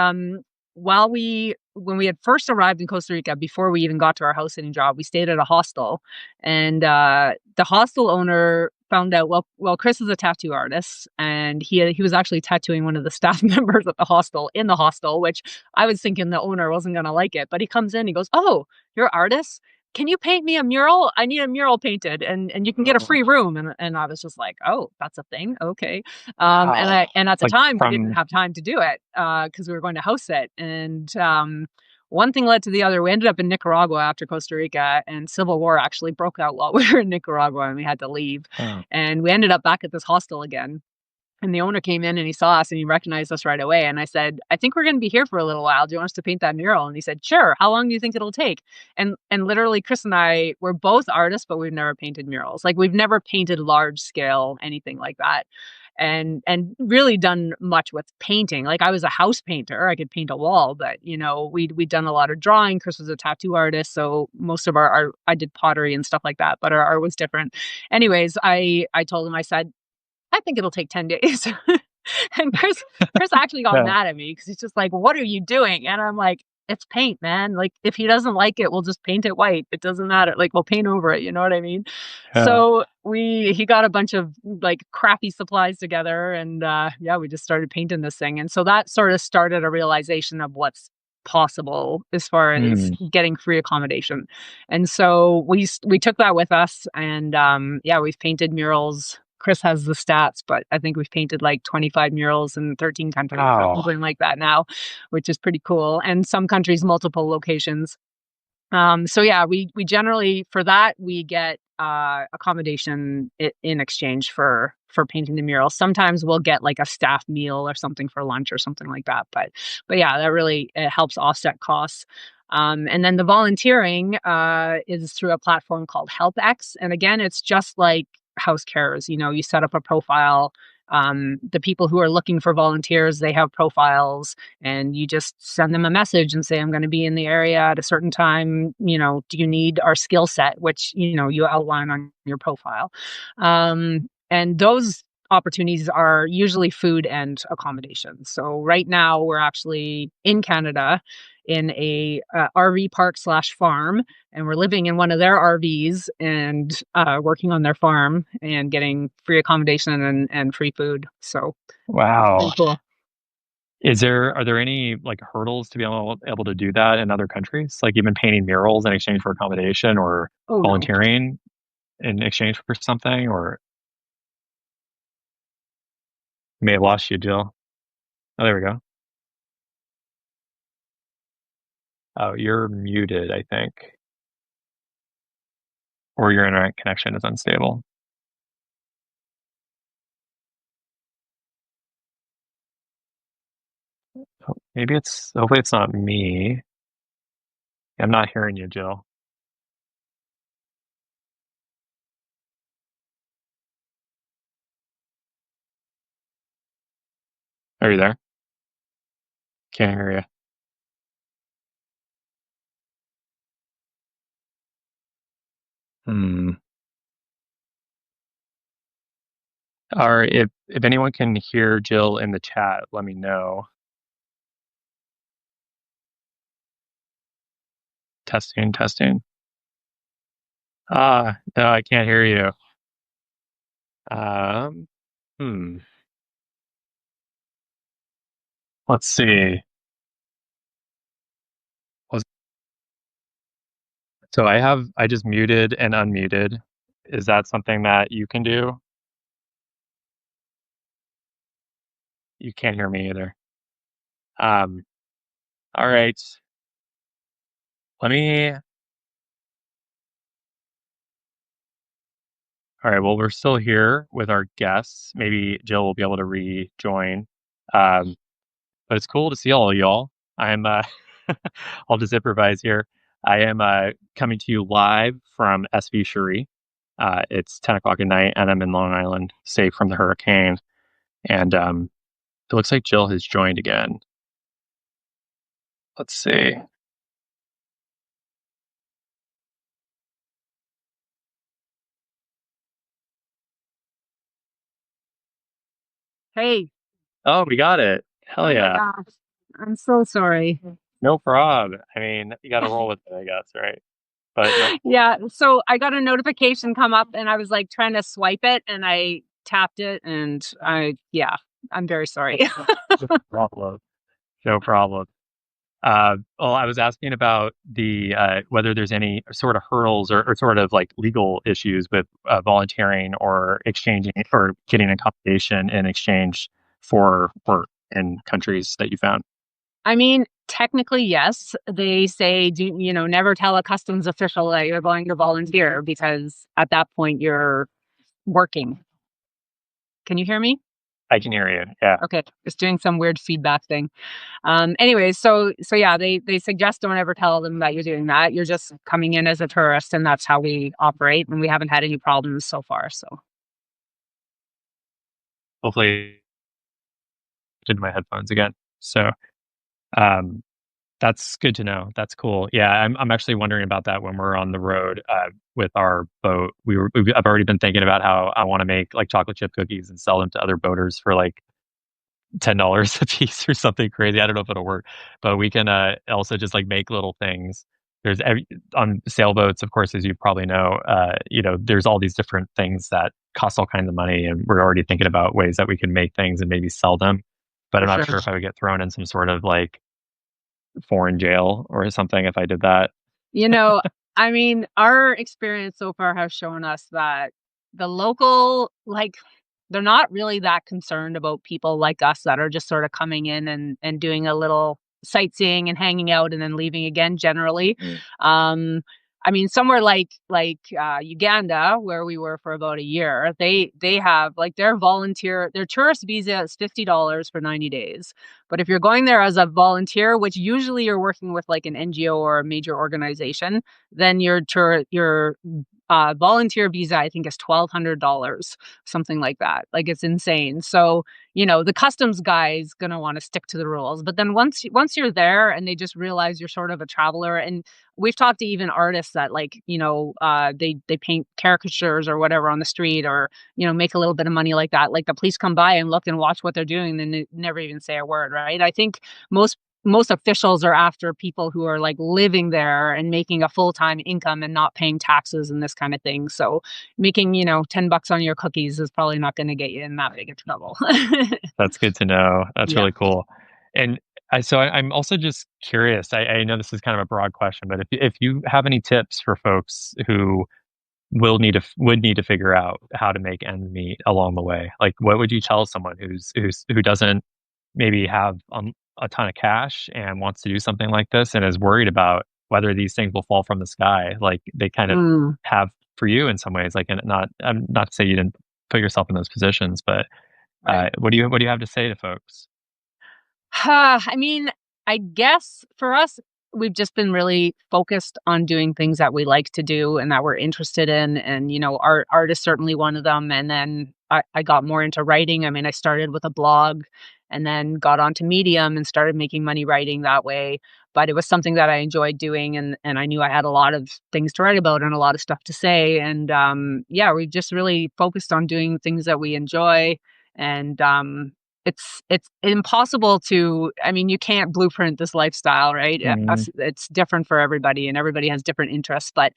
when we had first arrived in Costa Rica, before we even got to our house sitting job, we stayed at a hostel, and the hostel owner found out, well, Chris is a tattoo artist, and he was actually tattooing one of the staff members at the hostel in the hostel, which I was thinking the owner wasn't going to like it. But he comes in, he goes, "Oh, you're artists? Can you paint me a mural? I need a mural painted, and you can get a Oh, free room." And I was just like, "Oh, that's a thing, okay." And wow. and at the Like time we didn't from have time to do it because we were going to house sit, and one thing led to the other. We ended up in Nicaragua after Costa Rica, and civil war actually broke out while we were in Nicaragua, and we had to leave. oh, And we ended up back at this hostel again. And the owner came in and he saw us and he recognized us right away. And I said, "I think we're going to be here for a little while. Do you want us to paint that mural?" And he said, "Sure. How long do you think it'll take?" And literally, Chris and I were both artists, but we've never painted murals. Like we've never painted large scale anything like that, and really done much with painting. Like I was a house painter, I could paint a wall, but we'd done a lot of drawing. Chris was a tattoo artist, so most of our art, I did pottery and stuff like that, but our art was different. Anyways, I told him, I said, "I think it'll take 10 days." And Chris actually got yeah, mad at me because he's just like, "What are you doing?" And I'm like, "It's paint, man. Like, if he doesn't like it, we'll just paint it white. It doesn't matter. Like, we'll paint over it." You know what I mean? yeah. So he got a bunch of like crappy supplies together, and yeah, we just started painting this thing. And so that sort of started a realization of what's possible as far as Mm. getting free accommodation. And so we took that with us, and yeah, we've painted murals. Chris has the stats, but I think we've painted like 25 murals in 13 countries or Wow. something like that now, which is pretty cool. And some countries, multiple locations. So yeah, we generally, for that we get accommodation in exchange for painting the mural. Sometimes we'll get like a staff meal or something for lunch or something like that. But yeah, that really it helps offset costs. And then the volunteering is through a platform called HelpX, and again, it's just like house carers. You know, you set up a profile. The people who are looking for volunteers, they have profiles, and you just send them a message and say, "I'm going to be in the area at a certain time. Do you need our skill set?" Which, you outline on your profile. And those opportunities are usually food and accommodation. So right now we're actually in Canada in a RV park slash farm, and we're living in one of their RVs and working on their farm and getting free accommodation and free food. So it's pretty Wow. cool. Are there any, like, hurdles to be able to do that in other countries? Like, even painting murals in exchange for accommodation or Oh no. volunteering in exchange for something, or may have lost you, Jill. Oh, there we go. Oh, you're muted, I think, or your internet connection is unstable. Maybe hopefully it's not me. I'm not hearing you, Jill. Are you there? Can't hear you. Hmm. Or if anyone can hear Jill in the chat, let me know. Testing, testing. No, I can't hear you. Um, hmm. Let's see. Was So I just muted and unmuted. Is that something that you can do? You can't hear me either. Um, all right. Let me All right, well, we're still here with our guests. Maybe Jill will be able to rejoin. Um, but it's cool to see all of y'all. I'm I'll just improvise here. I am coming to you live from SV Cherie. It's 10 o'clock at night, and I'm in Long Island, safe from the hurricane. And it looks like Jill has joined again. Let's see. Hey. Oh, we got it. Hell Oh my yeah. gosh. I'm so sorry. No problem. I mean, you got to roll with it, I guess, right? But no, Yeah, so I got a notification come up and I was like trying to swipe it and I tapped it and I'm very sorry. no problem. No problem. Well, I was asking about the whether there's any sort of hurdles or sort of like legal issues with volunteering or exchanging or getting accommodation in exchange for work in countries that you found. I mean, technically, yes. They say, never tell a customs official that you're going to volunteer because at that point you're working. Can you hear me? I can hear you. Yeah. Okay, just doing some weird feedback thing. Anyways, so yeah, they suggest don't ever tell them that you're doing that. You're just coming in as a tourist, and that's how we operate. And we haven't had any problems so far. So Hopefully, did my headphones again. So um, that's good to know. That's cool. Yeah, I'm actually wondering about that when we're on the road with our boat. I've already been thinking about how I want to make like chocolate chip cookies and sell them to other boaters for like $10 a piece or something crazy. I don't know if it'll work, but we can also just like make little things. On sailboats, of course, as you probably know, there's all these different things that cost all kinds of money, and we're already thinking about ways that we can make things and maybe sell them. But I'm for not sure. sure if I would get thrown in some sort of like foreign jail or something if I did that. You know, I mean, our experience so far has shown us that the local, like, they're not really that concerned about people like us that are just sort of coming in and doing a little sightseeing and hanging out and then leaving again generally. Um, I mean, somewhere like Uganda, where we were for about a year, they have like their tourist visa is $50 for 90 days. But if you're going there as a volunteer, which usually you're working with like an NGO or a major organization, then your volunteer visa, I think, is $1,200, something like that. Like it's insane. So the customs guy is gonna want to stick to the rules. But then once you're there and they just realize you're sort of a traveler, and we've talked to even artists that they paint caricatures or whatever on the street or make a little bit of money like that. Like the police come by and look and watch what they're doing, and they never even say a word, right? I think most officials are after people who are like living there and making a full-time income and not paying taxes and this kind of thing. So making, $10 on your cookies is probably not going to get you in that big of trouble. That's good to know. That's Yeah. really cool. And I'm also just curious. I know this is kind of a broad question, but if you have any tips for folks who would need to figure out how to make ends meet along the way, like what would you tell someone who doesn't maybe have a ton of cash and wants to do something like this and is worried about whether these things will fall from the sky, like they kind of Mm, have for you in some ways. Like, and not to say you didn't put yourself in those positions, but right. what do you have to say to folks? I mean, I guess for us, we've just been really focused on doing things that we like to do and that we're interested in. And, art is certainly one of them. And then I got more into writing. I mean, I started with a blog and then got onto Medium and started making money writing that way. But it was something that I enjoyed doing, and I knew I had a lot of things to write about and a lot of stuff to say. And yeah, we just really focused on doing things that we enjoy. And it's impossible to, I mean, you can't blueprint this lifestyle, right? Mhm. It's different for everybody, and everybody has different interests. But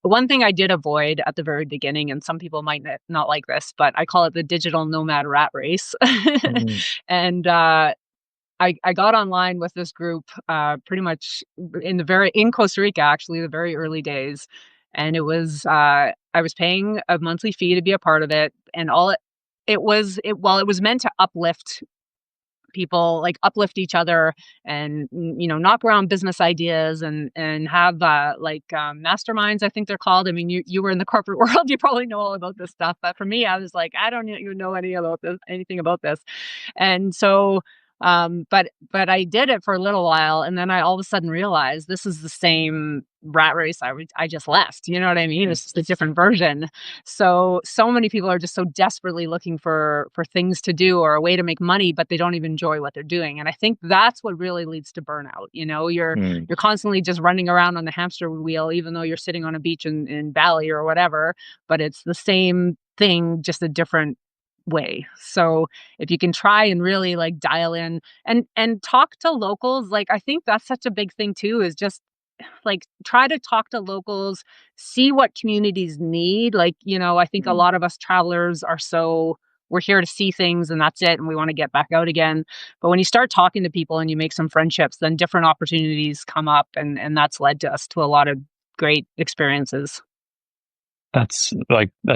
one thing I did avoid at the very beginning, and some people might not like this, but I call it the digital nomad rat race. Mhm. And I got online with this group, pretty much in Costa Rica, actually, the very early days, and it was, I was paying a monthly fee to be a part of it, and all it was meant to uplift people, like, uplift each other and, knock around business ideas and have, masterminds, I think they're called. I mean, you were in the corporate world, you probably know all about this stuff, but for me, I was like, "I don't even know anything about this." And so, but I did it for a little while, and then I all of a sudden realized this is the same rat race I just left, you know what I mean? It's just a different version. So many people are just so desperately looking for things to do or a way to make money, but they don't even enjoy what they're doing. And I think that's what really leads to burnout. Mm. You're constantly just running around on the hamster wheel, even though you're sitting on a beach in Bali or whatever, but it's the same thing, just a different way. So if you can try and really like dial in and talk to locals, like I think that's such a big thing too, is just like try to talk to locals, see what communities need. Like, I think a lot of us travelers are we're here to see things and that's it. And we want to get back out again. But when you start talking to people and you make some friendships, then different opportunities come up. And that's led to us to a lot of great experiences. That's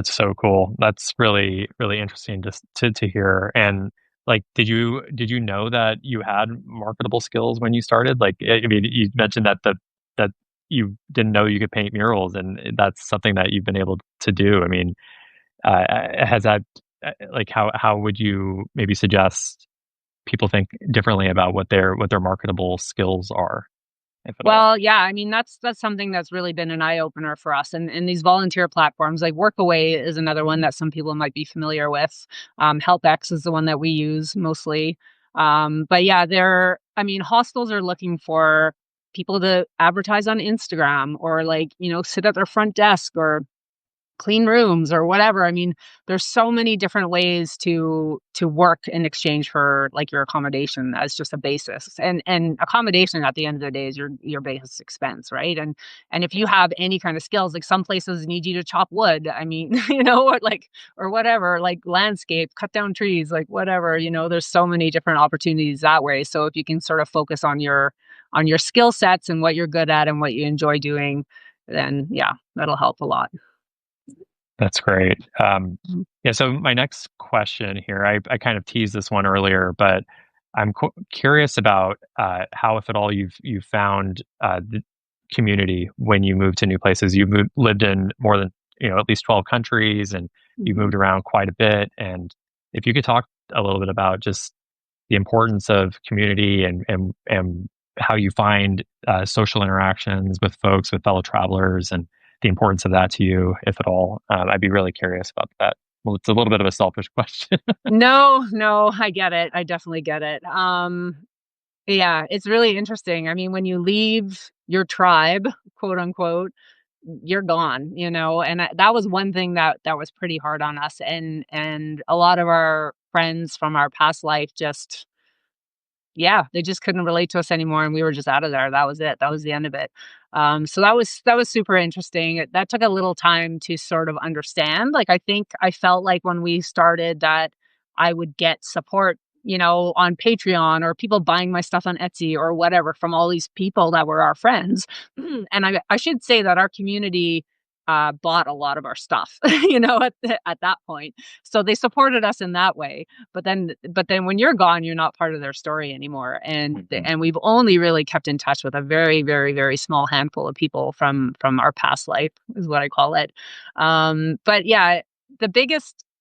so cool. That's really, really interesting just to hear. And like, did you know that you had marketable skills when you started? Like, I mean, you mentioned that you didn't know you could paint murals, and that's something that you've been able to do. I mean, has that like how would you maybe suggest people think differently about what their marketable skills are, if at all? Well, yeah, I mean, that's something that's really been an eye opener for us. And these volunteer platforms, like Workaway is another one that some people might be familiar with. HelpX is the one that we use mostly. But yeah, I mean, hostels are looking for people to advertise on Instagram or like, sit at their front desk or clean rooms or whatever. I mean, there's so many different ways to work in exchange for like your accommodation as just a basis. And accommodation at the end of the day is your base expense, right? And if you have any kind of skills, like some places need you to chop wood. I mean, or whatever, like landscape, cut down trees, like whatever, there's so many different opportunities that way. So if you can sort of focus on your skill sets and what you're good at and what you enjoy doing, then yeah, that'll help a lot. That's great. Yeah, so my next question here, I kind of teased this one earlier, but I'm curious about how, if at all, you've found the community when you move to new places. You've lived in more than at least 12 countries, and you've Mhm. moved around quite a bit. And if you could talk a little bit about just the importance of community and how you find social interactions with folks, with fellow travelers, and the importance of that to you, if at all. I'd be really curious about that. Well, it's a little bit of a selfish question. No, no, I get it. I definitely get it. Yeah, it's really interesting. I mean, when you leave your tribe, quote unquote, you're gone, and that was one thing that was pretty hard on us. And a lot of our friends from our past life just, yeah, they just couldn't relate to us anymore, and we were just out of there. That was it. That was the end of it. So that was super interesting. That took a little time to sort of understand. Like I think I felt like when we started that I would get support, on Patreon or people buying my stuff on Etsy or whatever from all these people that were our friends. And I should say that our community bought a lot of our stuff, at that point. So they supported us in that way, but then when you're gone, you're not part of their story anymore. And Mhm. and we've only really kept in touch with a very, very, very small handful of people from our past life, is what I call it. But yeah, the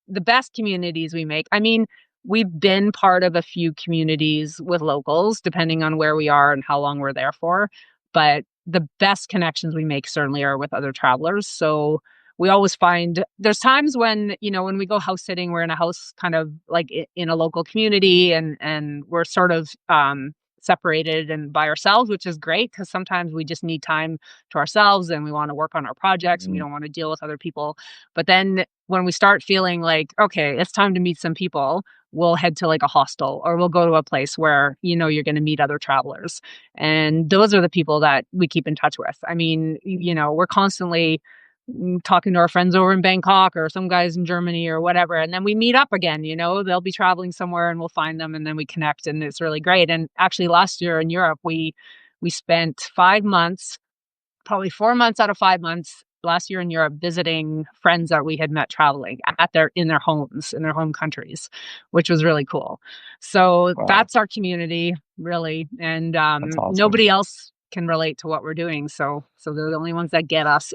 best communities we make. I mean, we've been part of a few communities with locals, depending on where we are and how long we're there for. But the best connections we make certainly are with other travelers. So we always find there's times when, when we go house sitting, we're in a house kind of like in a local community, and we're sort of separated and by ourselves, which is great because sometimes we just need time to ourselves and we want to work on our projects and we Mm. don't want to deal with other people. But then when we start feeling like, okay, it's time to meet some people, we'll head to like a hostel or we'll go to a place where you're going to meet other travelers. And those are the people that we keep in touch with. I mean, we're constantly talking to our friends over in Bangkok or some guys in Germany or whatever. And then we meet up again, they'll be traveling somewhere and we'll find them and then we connect and it's really great. And actually last year in Europe, we spent 5 months, probably 4 months out of 5 months last year in Europe visiting friends that we had met traveling in their homes, in their home countries, which was really cool. So Wow, that's our community, really. And that's awesome. nobody else can relate to what we're doing. So they're the only ones that get us.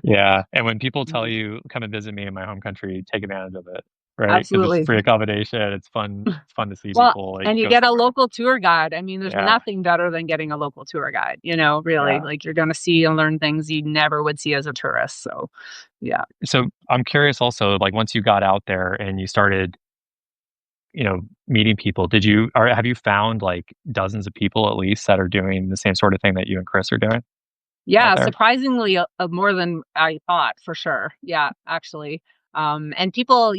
Yeah, and when people tell Mhm. you, "Come and visit me in my home country," take advantage of it, right? Because it's Absolutely. free accommodation, it's fun to see Well, people, like, and you go get a somewhere. local tour guide. I mean, there's Yeah, nothing better than getting a local tour guide, really. yeah. Like you're going to see and learn things you never would see as a tourist. So, yeah. So, I'm curious also, like, once you got out there and you started, meeting people, did you or have you found, like, dozens of people at least that are doing the same sort of thing that you and Chris are doing out Yeah, there? surprisingly, more than I thought, for sure. Yeah, actually. And people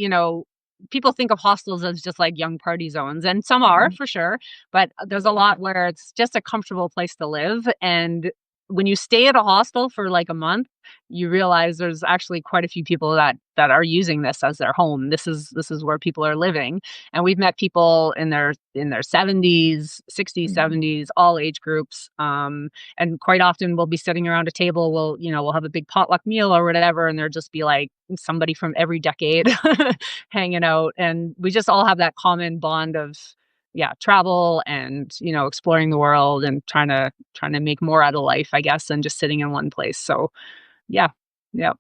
think of hostels as just like young party zones, and some are for sure, but there's a lot where it's just a comfortable place to live. And when you stay at a hostel for like a month, you realize there's actually quite a few people that are using this as their home. This is where people are living. And we've met people in their 70s, 60s, Mhm. 70s, all age groups. And quite often we'll be sitting around a table, we'll have a big potluck meal or whatever, and there'll just be like somebody from every decade hanging out. And we just all have that common bond of, yeah, travel and, exploring the world and trying to make more out of life, I guess, than just sitting in one place. So yeah. Yeah.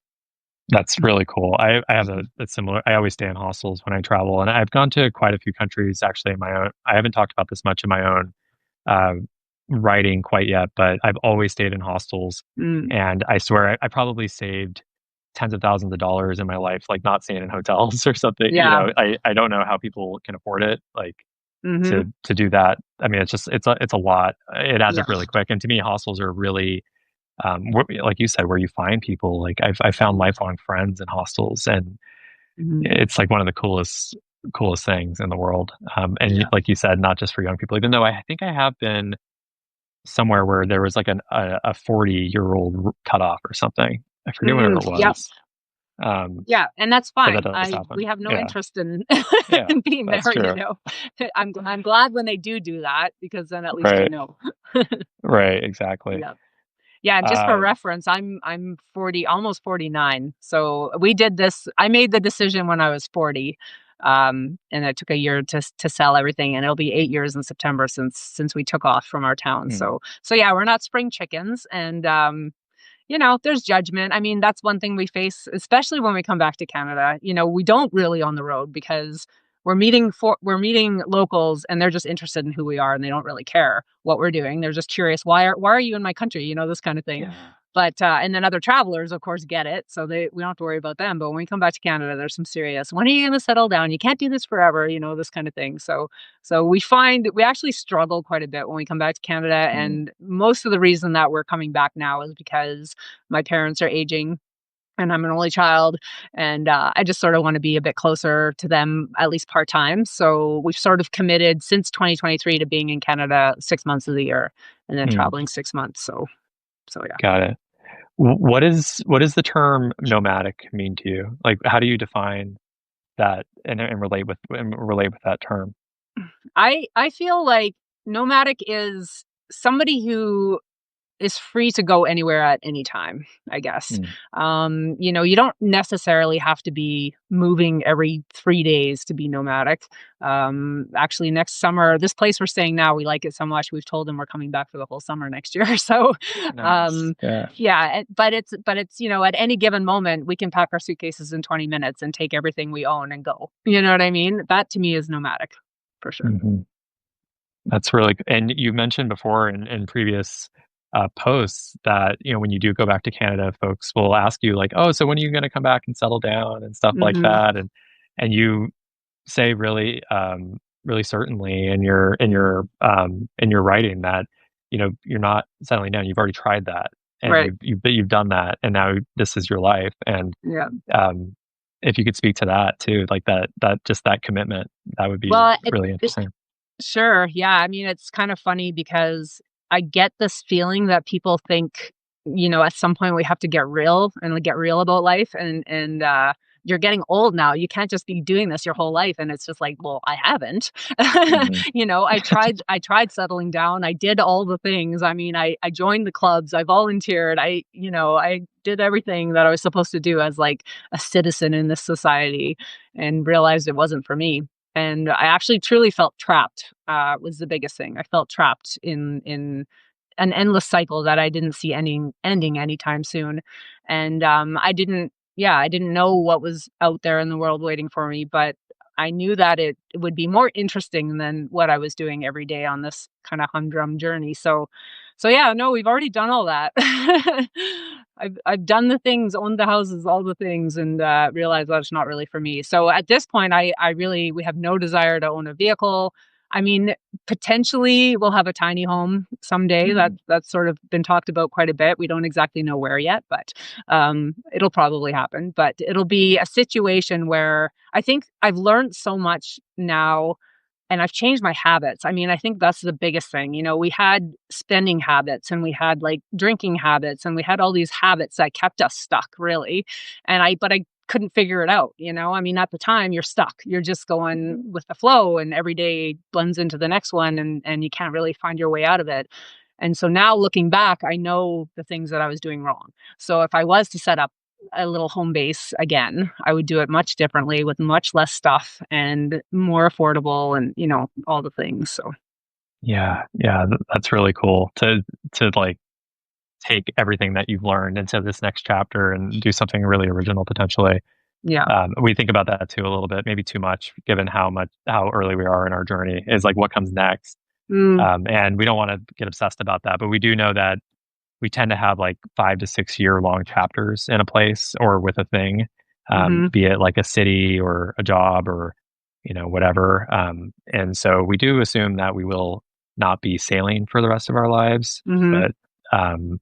That's really cool. I have a similar I always stay in hostels when I travel, and I've gone to quite a few countries actually in my own I haven't talked about this much in my own, uh, writing quite yet, but I've always stayed in hostels, Mm, and I swear I probably saved tens of thousands of dollars in my life, like, not staying in hotels or something, yeah. I don't know how people can afford it, like, Mhm. to do that. I mean, it's a lot. It adds Yeah. up really quick, and to me, hostels are really, like you said, where you find people. Like, I found lifelong friends in hostels, and Mhm. it's, like, one of the coolest things in the world, and Yeah. like you said, not just for young people, even though I think I have been somewhere where there was, like, a 40-year-old cutoff or something. I forget what it Yep. was, um, Yeah, and that's but fine. that does We happen. have no Yeah, interest in yeah, in being that's there, true. I'm glad when they do that because then at least you Right, know. right, exactly. Yeah. Yeah, and just for Uh, reference, I'm 40, almost 49. So I made the decision when I was 40. And it took a year to sell everything, and it'll be 8 years in September since we took off from our town. mm, So yeah, we're not spring chickens. And there's judgment. I mean, that's one thing we face, especially when we come back to Canada. We don't really on the road because we're meeting locals and they're just interested in who we are and they don't really care what we're doing. They're just curious, why are you in my country? This kind of thing. yeah, But and then other travelers, of course, get it, so we don't have to worry about them. But when we come back to Canada, there's some serious. When are you going to settle down? You can't do this forever, this kind of thing. So we find we actually struggle quite a bit when we come back to Canada, mm, and most of the reason that we're coming back now is because my parents are aging and I'm an only child, and I just sort of want to be a bit closer to them, at least part time. So we've sort of committed since 2023 to being in Canada 6 months of the year, and then mm, traveling 6 months. So yeah. got it. What is the term nomadic mean to you? Like, how do you define that and relate with that term? I feel like nomadic is somebody who is free to go anywhere at any time, I guess. Mm, You don't necessarily have to be moving every 3 days to be nomadic. Actually, next summer, this place we're staying now, we like it so much, we've told them we're coming back for the whole summer next year. So, nice. um, Yeah. yeah, but it's, at any given moment, we can pack our suitcases in 20 minutes and take everything we own and go. You know what I mean? That to me is nomadic, for sure. Mhm. That's really and you mentioned before in previous posts that, when you do go back to Canada, folks will ask you like, "Oh, so when are you going to come back and settle down and stuff like Mhm. that?" And you say really, really certainly in your writing that you're not settling down. You've already tried that, and Right. you've done that, and now this is your life. And Yeah. um, if you could speak to that too, like that just that commitment, that would be Well, really interesting. sure. Yeah. I mean, it's kind of funny because I get this feeling that people think, at some point we have to get real and like, get real about life and you're getting old now. You can't just be doing this your whole life. And it's just like, well, I haven't. Mhm. I tried settling down. I did all the things. I mean, I joined the clubs, I volunteered, I did everything that I was supposed to do as like a citizen in this society and realized it wasn't for me. And I actually truly felt trapped, was the biggest thing. I felt trapped in an endless cycle that I didn't see ending anytime soon. And I didn't know what was out there in the world waiting for me, but I knew that it would be more interesting than what I was doing every day on this kind of humdrum journey. So yeah, no, we've already done all that. I've done the things, owned the houses, all the things, and realized that's not really for me. So at this point, we have no desire to own a vehicle. I mean, potentially we'll have a tiny home someday. Mhm. That's sort of been talked about quite a bit. We don't exactly know where yet, but it'll probably happen. But it'll be a situation where I think I've learned so much now and I've changed my habits. I mean, I think that's the biggest thing. We had spending habits and we had like drinking habits and we had all these habits that kept us stuck, really. But I couldn't figure it out. I mean, at the time you're stuck. You're just going with the flow and every day blends into the next one and you can't really find your way out of it. And so now looking back, I know the things that I was doing wrong. So if I was to set up a little home base again, I would do it much differently with much less stuff and more affordable and, all the things. So, Yeah, yeah, that's really cool to like take everything that you've learned into this next chapter and do something really original potentially. yeah. We think about that too a little bit, maybe too much, given how early we are in our journey. Is like what comes next, Mm, and we don't want to get obsessed about that. But we do know that we tend to have like 5 to 6 year long chapters in a place or with a thing, mhm, be it like a city or a job or whatever. And so we do assume that we will not be sailing for the rest of our lives, mhm, but um,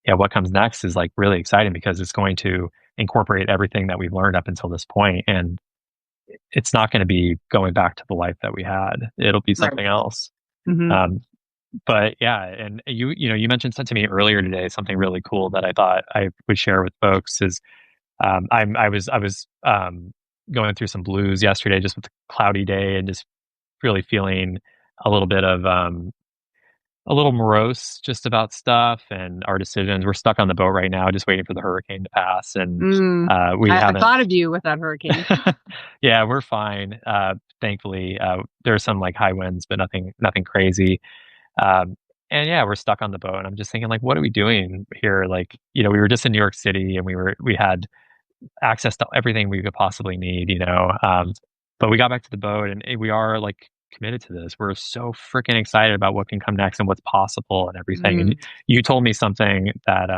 yeah, what comes next is like really exciting because it's going to incorporate everything that we've learned up until this point, and it's not going to be going back to the life that we had. It'll be right. something else. Mhm, Um, but yeah, and you mentioned something to me earlier today, something really cool that I thought I would share with folks is I was going through some blues yesterday just with a cloudy day and just really feeling a little bit of a little morose just about stuff and our decisions. We're stuck on the boat right now, just waiting for the hurricane to pass, and mm. we I haven't. thought of you with that hurricane. Yeah, we're fine. Thankfully, there's some like high winds, but nothing crazy. Um, and yeah, we're stuck on the boat. And I'm just thinking, like, what are we doing here? Like, we were just in New York City, and we had access to everything we could possibly need, but we got back to the boat, and we are like committed to this. We're so freaking excited about what can come next and what's possible and everything. And Mm, you told me something that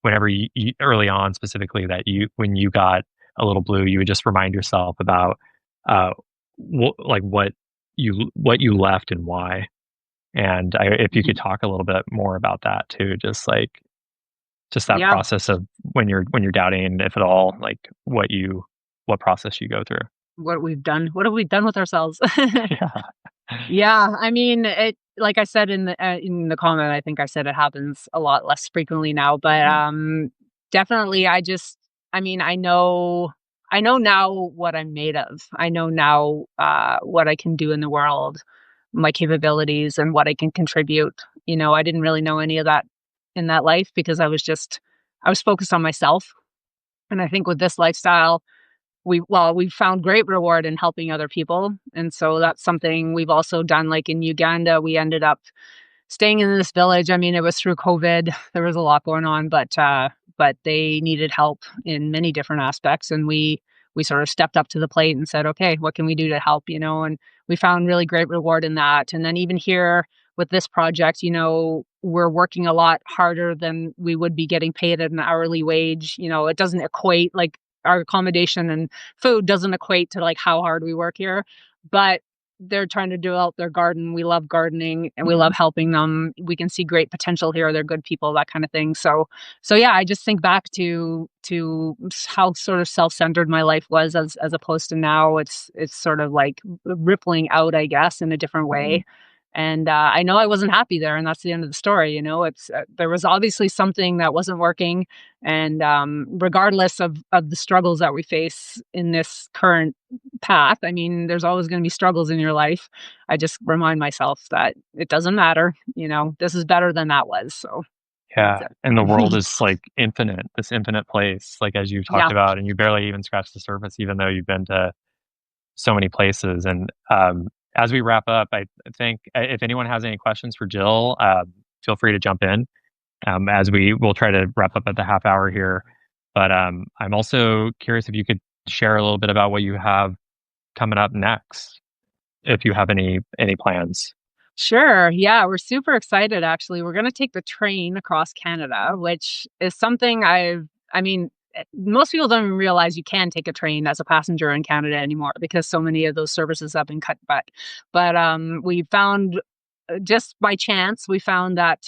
whenever you early on specifically that when you got a little blue, you would just remind yourself about uh, like what you left and why. And if you could mhm. talk a little bit more about that too, just that Yeah. process of when you're doubting, if at all, like what process you go through. What we've done. What have we done with ourselves? Yeah. Yeah, I mean, like I said in the comment, I think I said it happens a lot less frequently now, but Mhm. definitely I mean, I know now what I'm made of. I know now what I can do in the world, my capabilities and what I can contribute. I didn't really know any of that in that life because I was focused on myself. And I think with this lifestyle, we've found great reward in helping other people, and so that's something we've also done, like, in Uganda, we ended up staying in this village. I mean, it was through COVID, there was a lot going on, but they needed help in many different aspects, and we sort of stepped up to the plate and said, "Okay, what can we do to help?" And we found really great reward in that, and then even here with this project, we're working a lot harder than we would be getting paid at an hourly wage. It doesn't equate, like, our accommodation and food doesn't equate to like how hard we work here, but they're trying to develop their garden. We love gardening and we love helping them. We can see great potential here. They're good people, that kind of thing. So yeah, I just think back to how sort of self-centered my life was, as opposed to now it's sort of like rippling out, I guess, in a different way. And I know I wasn't happy there, and that's the end of the story. It's there was obviously something that wasn't working, and regardless of the struggles that we face in this current path, I mean, there's always going to be struggles in your life. I just remind myself that it doesn't matter. This is better than that was. So that's Yeah, and the world it. is, like, infinite, this infinite place, like, as you've talked Yeah. about, and you barely even scratched the surface even though you've been to so many places, and, as we wrap up, I think, if anyone has any questions for Jill, feel free to jump in, as we'll try to wrap up at the half hour here, but, I'm also curious if you could share a little bit about what you have coming up next, if you have any plans. Sure. Yeah, we're super excited actually. We're going to take the train across Canada, which is something I mean, most people don't even realize you can take a train as a passenger in Canada anymore because so many of those services have been cut back. But we found, just by chance, we found that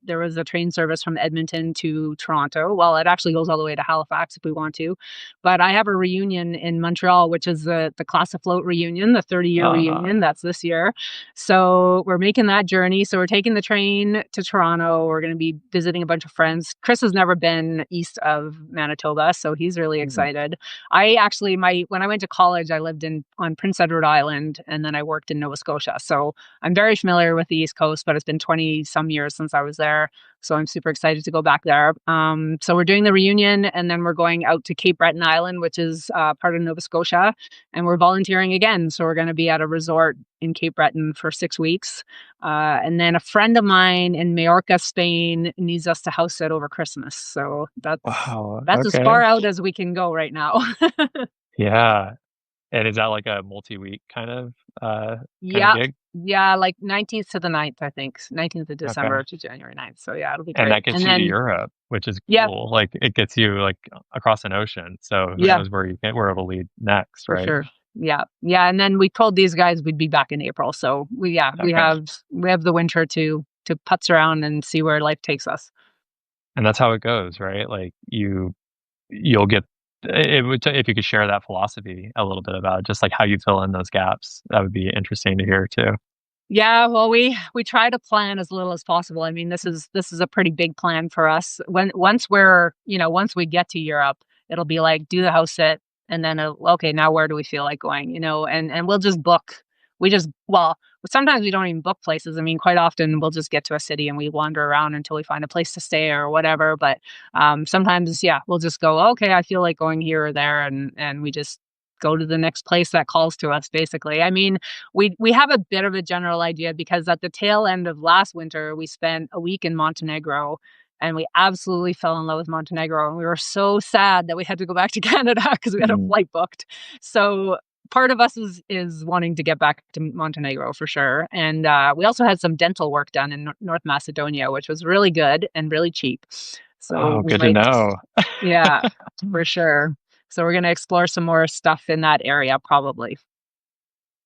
there was a train service from Edmonton to Toronto. Well, it actually goes all the way to Halifax if we want to. But I have a reunion in Montreal, which is the Class Afloat reunion, the 30-year Uh, reunion. That's this year. So we're making that journey. So we're taking the train to Toronto. We're going to be visiting a bunch of friends. Chris has never been east of Manitoba, so he's really mhm. excited. I actually, when I went to college, I lived on Prince Edward Island, and then I worked in Nova Scotia. So I'm very familiar with the East Coast, but it's been 20 some years since I was there. So I'm super excited to go back there. So we're doing the reunion, and then we're going out to Cape Breton Island, which is part of Nova Scotia, and we're volunteering again. So we're going to be at a resort in Cape Breton for 6 weeks. And then a friend of mine in Majorca, Spain, needs us to house sit over Christmas. So Wow, that's as okay. far out as we can go right now. Yeah, and is that like a multi-week kind of Yeah. gig? Yeah, like 19th to the 9th, I think. 19th of Okay. December to January 9th. So yeah, it'll be And great. that gets And you to then Europe, which is yeah, cool. Like, it gets you, like, across an ocean, so who yeah, knows where it'll lead next, for right? sure. Yeah. Yeah. And then we told these guys we'd be back in April. So we Okay. have the winter to putz around and see where life takes us. And that's how it goes, right? Like, you'll get it would if you could share that philosophy a little bit about just, like, how you fill in those gaps, that would be interesting to hear too. Yeah, well, we try to plan as little as possible. I mean, this is a pretty big plan for us. Once we get to Europe, it'll be like do the house sit, and then okay, now where do we feel like going? And we'll just book. We just well, sometimes we don't even book places. I mean, quite often we'll just get to a city and we wander around until we find a place to stay or whatever. But sometimes, yeah, we'll just go. Okay, I feel like going here or there, and we just go to the next place that calls to us. Basically, I mean, we have a bit of a general idea because at the tail end of last winter, we spent a week in Montenegro, and we absolutely fell in love with Montenegro. And we were so sad that we had to go back to Canada because we had a Mm. flight booked. So part of us is wanting to get back to Montenegro for sure. And we also had some dental work done in North Macedonia, which was really good and really cheap. So Oh, we good to might, know. yeah, for sure. So we're going to explore some more stuff in that area probably,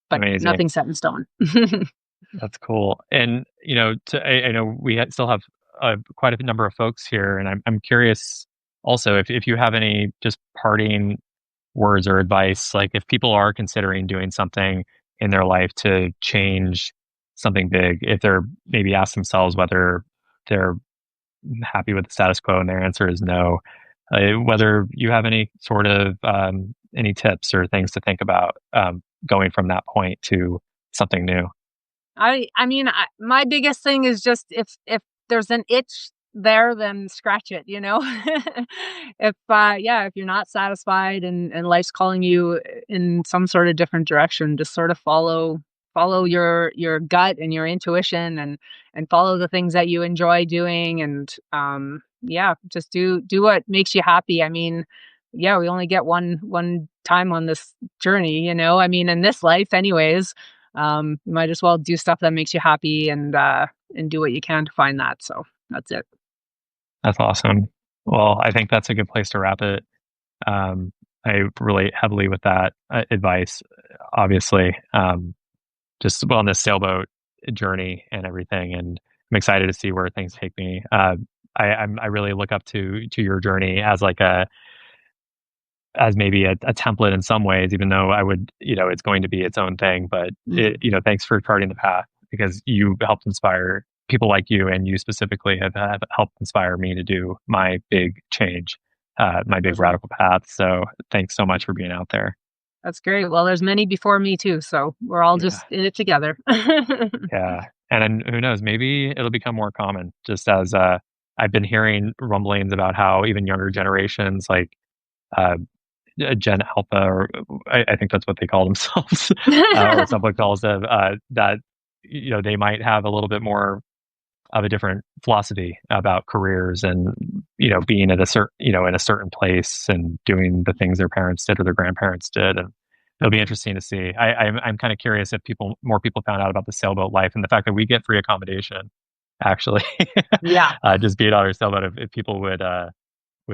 but Amazing. nothing set in stone. That's cool. And, I know still have, quite a number of folks here, and I'm curious also if you have any just parting words or advice, like, if people are considering doing something in their life to change something big, if they're maybe ask themselves whether they're happy with the status quo and their answer is no, whether you have any sort of, any tips or things to think about, going from that point to something new? I mean, my biggest thing is just if there's an itch there, then scratch it, you know? If you're not satisfied and life's calling you in some sort of different direction, just sort of follow your gut and your intuition and follow the things that you enjoy doing and yeah, just do what makes you happy. I mean, yeah, we only get one time on this journey, you know? I mean, in this life anyways. You might as well do stuff that makes you happy and and do what you can to find that. So that's it. That's awesome. Well, I think that's a good place to wrap it. Um, I relate heavily with that advice, obviously. Just well, on this sailboat journey and everything, and I'm excited to see where things take me. I really look up to your journey as like as maybe a template in some ways, even though I would, it's going to be its own thing. But Mhm. thanks for charting the path because you helped inspire people like you, and you specifically have helped inspire me to do my big change, my big Pleasure. radical path. So thanks so much for being out there. That's great. Well, there's many before me too, so we're all Yeah, just in it together. yeah, and then who knows? Maybe it'll become more common. Just as I've been hearing rumblings about how even younger generations, like uh, Gen Alpha, or I think that's what they call themselves, or someone calls them, that they might have a little bit more of a different philosophy about careers and being at a certain in a certain place and doing the things their parents did or their grandparents did, and it'll be Mhm. interesting to see. I'm kind of curious if more people found out about the sailboat life and the fact that we get free accommodation. Actually, Yeah. just being on our sailboat, if people would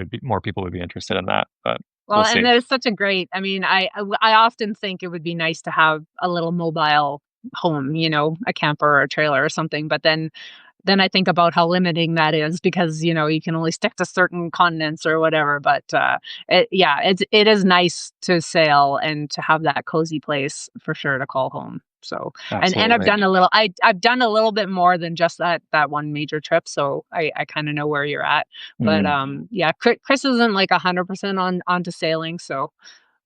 be more people would be interested in that, but Well, we'll and see. that is such a great I mean, I often think it would be nice to have a little mobile home, a camper or a trailer or something, but then I think about how limiting that is because, you can only stick to certain continents or whatever, but, yeah, it is nice to sail and to have that cozy place for sure to call home. So, and Absolutely. I've done a little bit more than just that one major trip, so I kinda know where you're at. But, Mm. yeah, Chris isn't, like, 100% onto sailing, so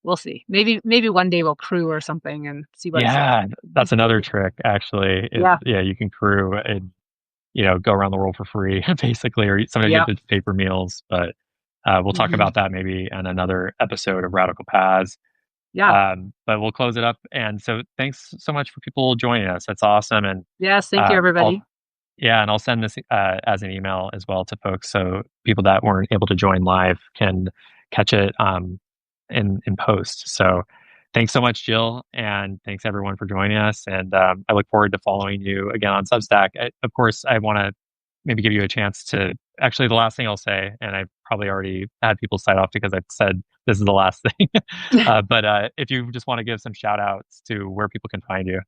we'll see. Maybe one day we'll crew or something and see what it's like. Yeah, that's another trick actually, is Yeah. yeah, you can crew and, go around the world for free basically, or sometimes you Yeah. get to pay for meals, but, we'll talk Mhm. about that maybe in another episode of Radical Paths. Yeah. But we'll close it up, and so thanks so much for people joining us. That's awesome, and, Yes, thank you, I'll everybody. yeah, and I'll send this, as an email as well to folks, so people that weren't able to join live can catch it, in post. So, thanks so much, Jill, and thanks everyone for joining us. And I look forward to following you again on Substack. Of course, I want to maybe give you a chance to. Actually, the last thing I'll say, and I've probably already had people sign off because I've said this is the last thing. But if you just want to give some shout outs to where people can find you,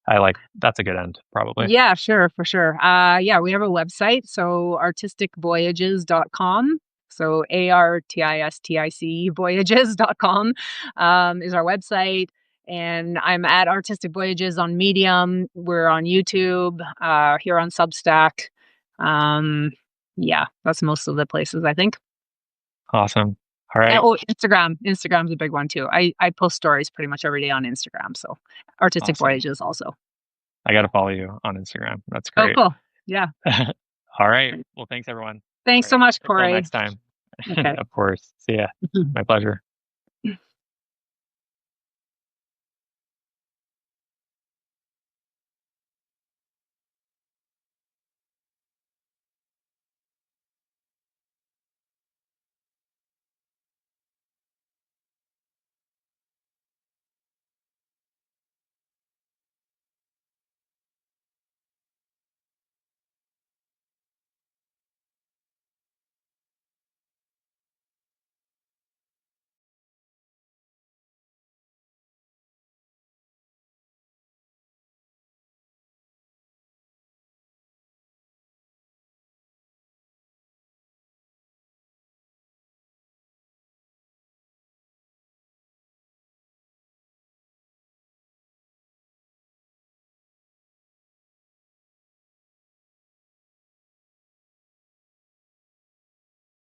that's a good end, probably. Yeah, sure, for sure. Yeah, we have a website, so artisticvoyages.com. So ARTISTIC voyages.com is our website. And I'm at Artistic Voyages on Medium. We're on YouTube, here on Substack. Um, yeah, that's most of the places, I think. Awesome. All And, right. oh, Instagram. Instagram's a big one too. I post stories pretty much every day on Instagram. So Artistic Awesome. Voyages also. I got to follow you on Instagram. That's Oh, great. cool. Yeah. All right. Well, thanks everyone. All Thanks so right. much, Until Corey. next time. Okay. Of course. See ya. My pleasure.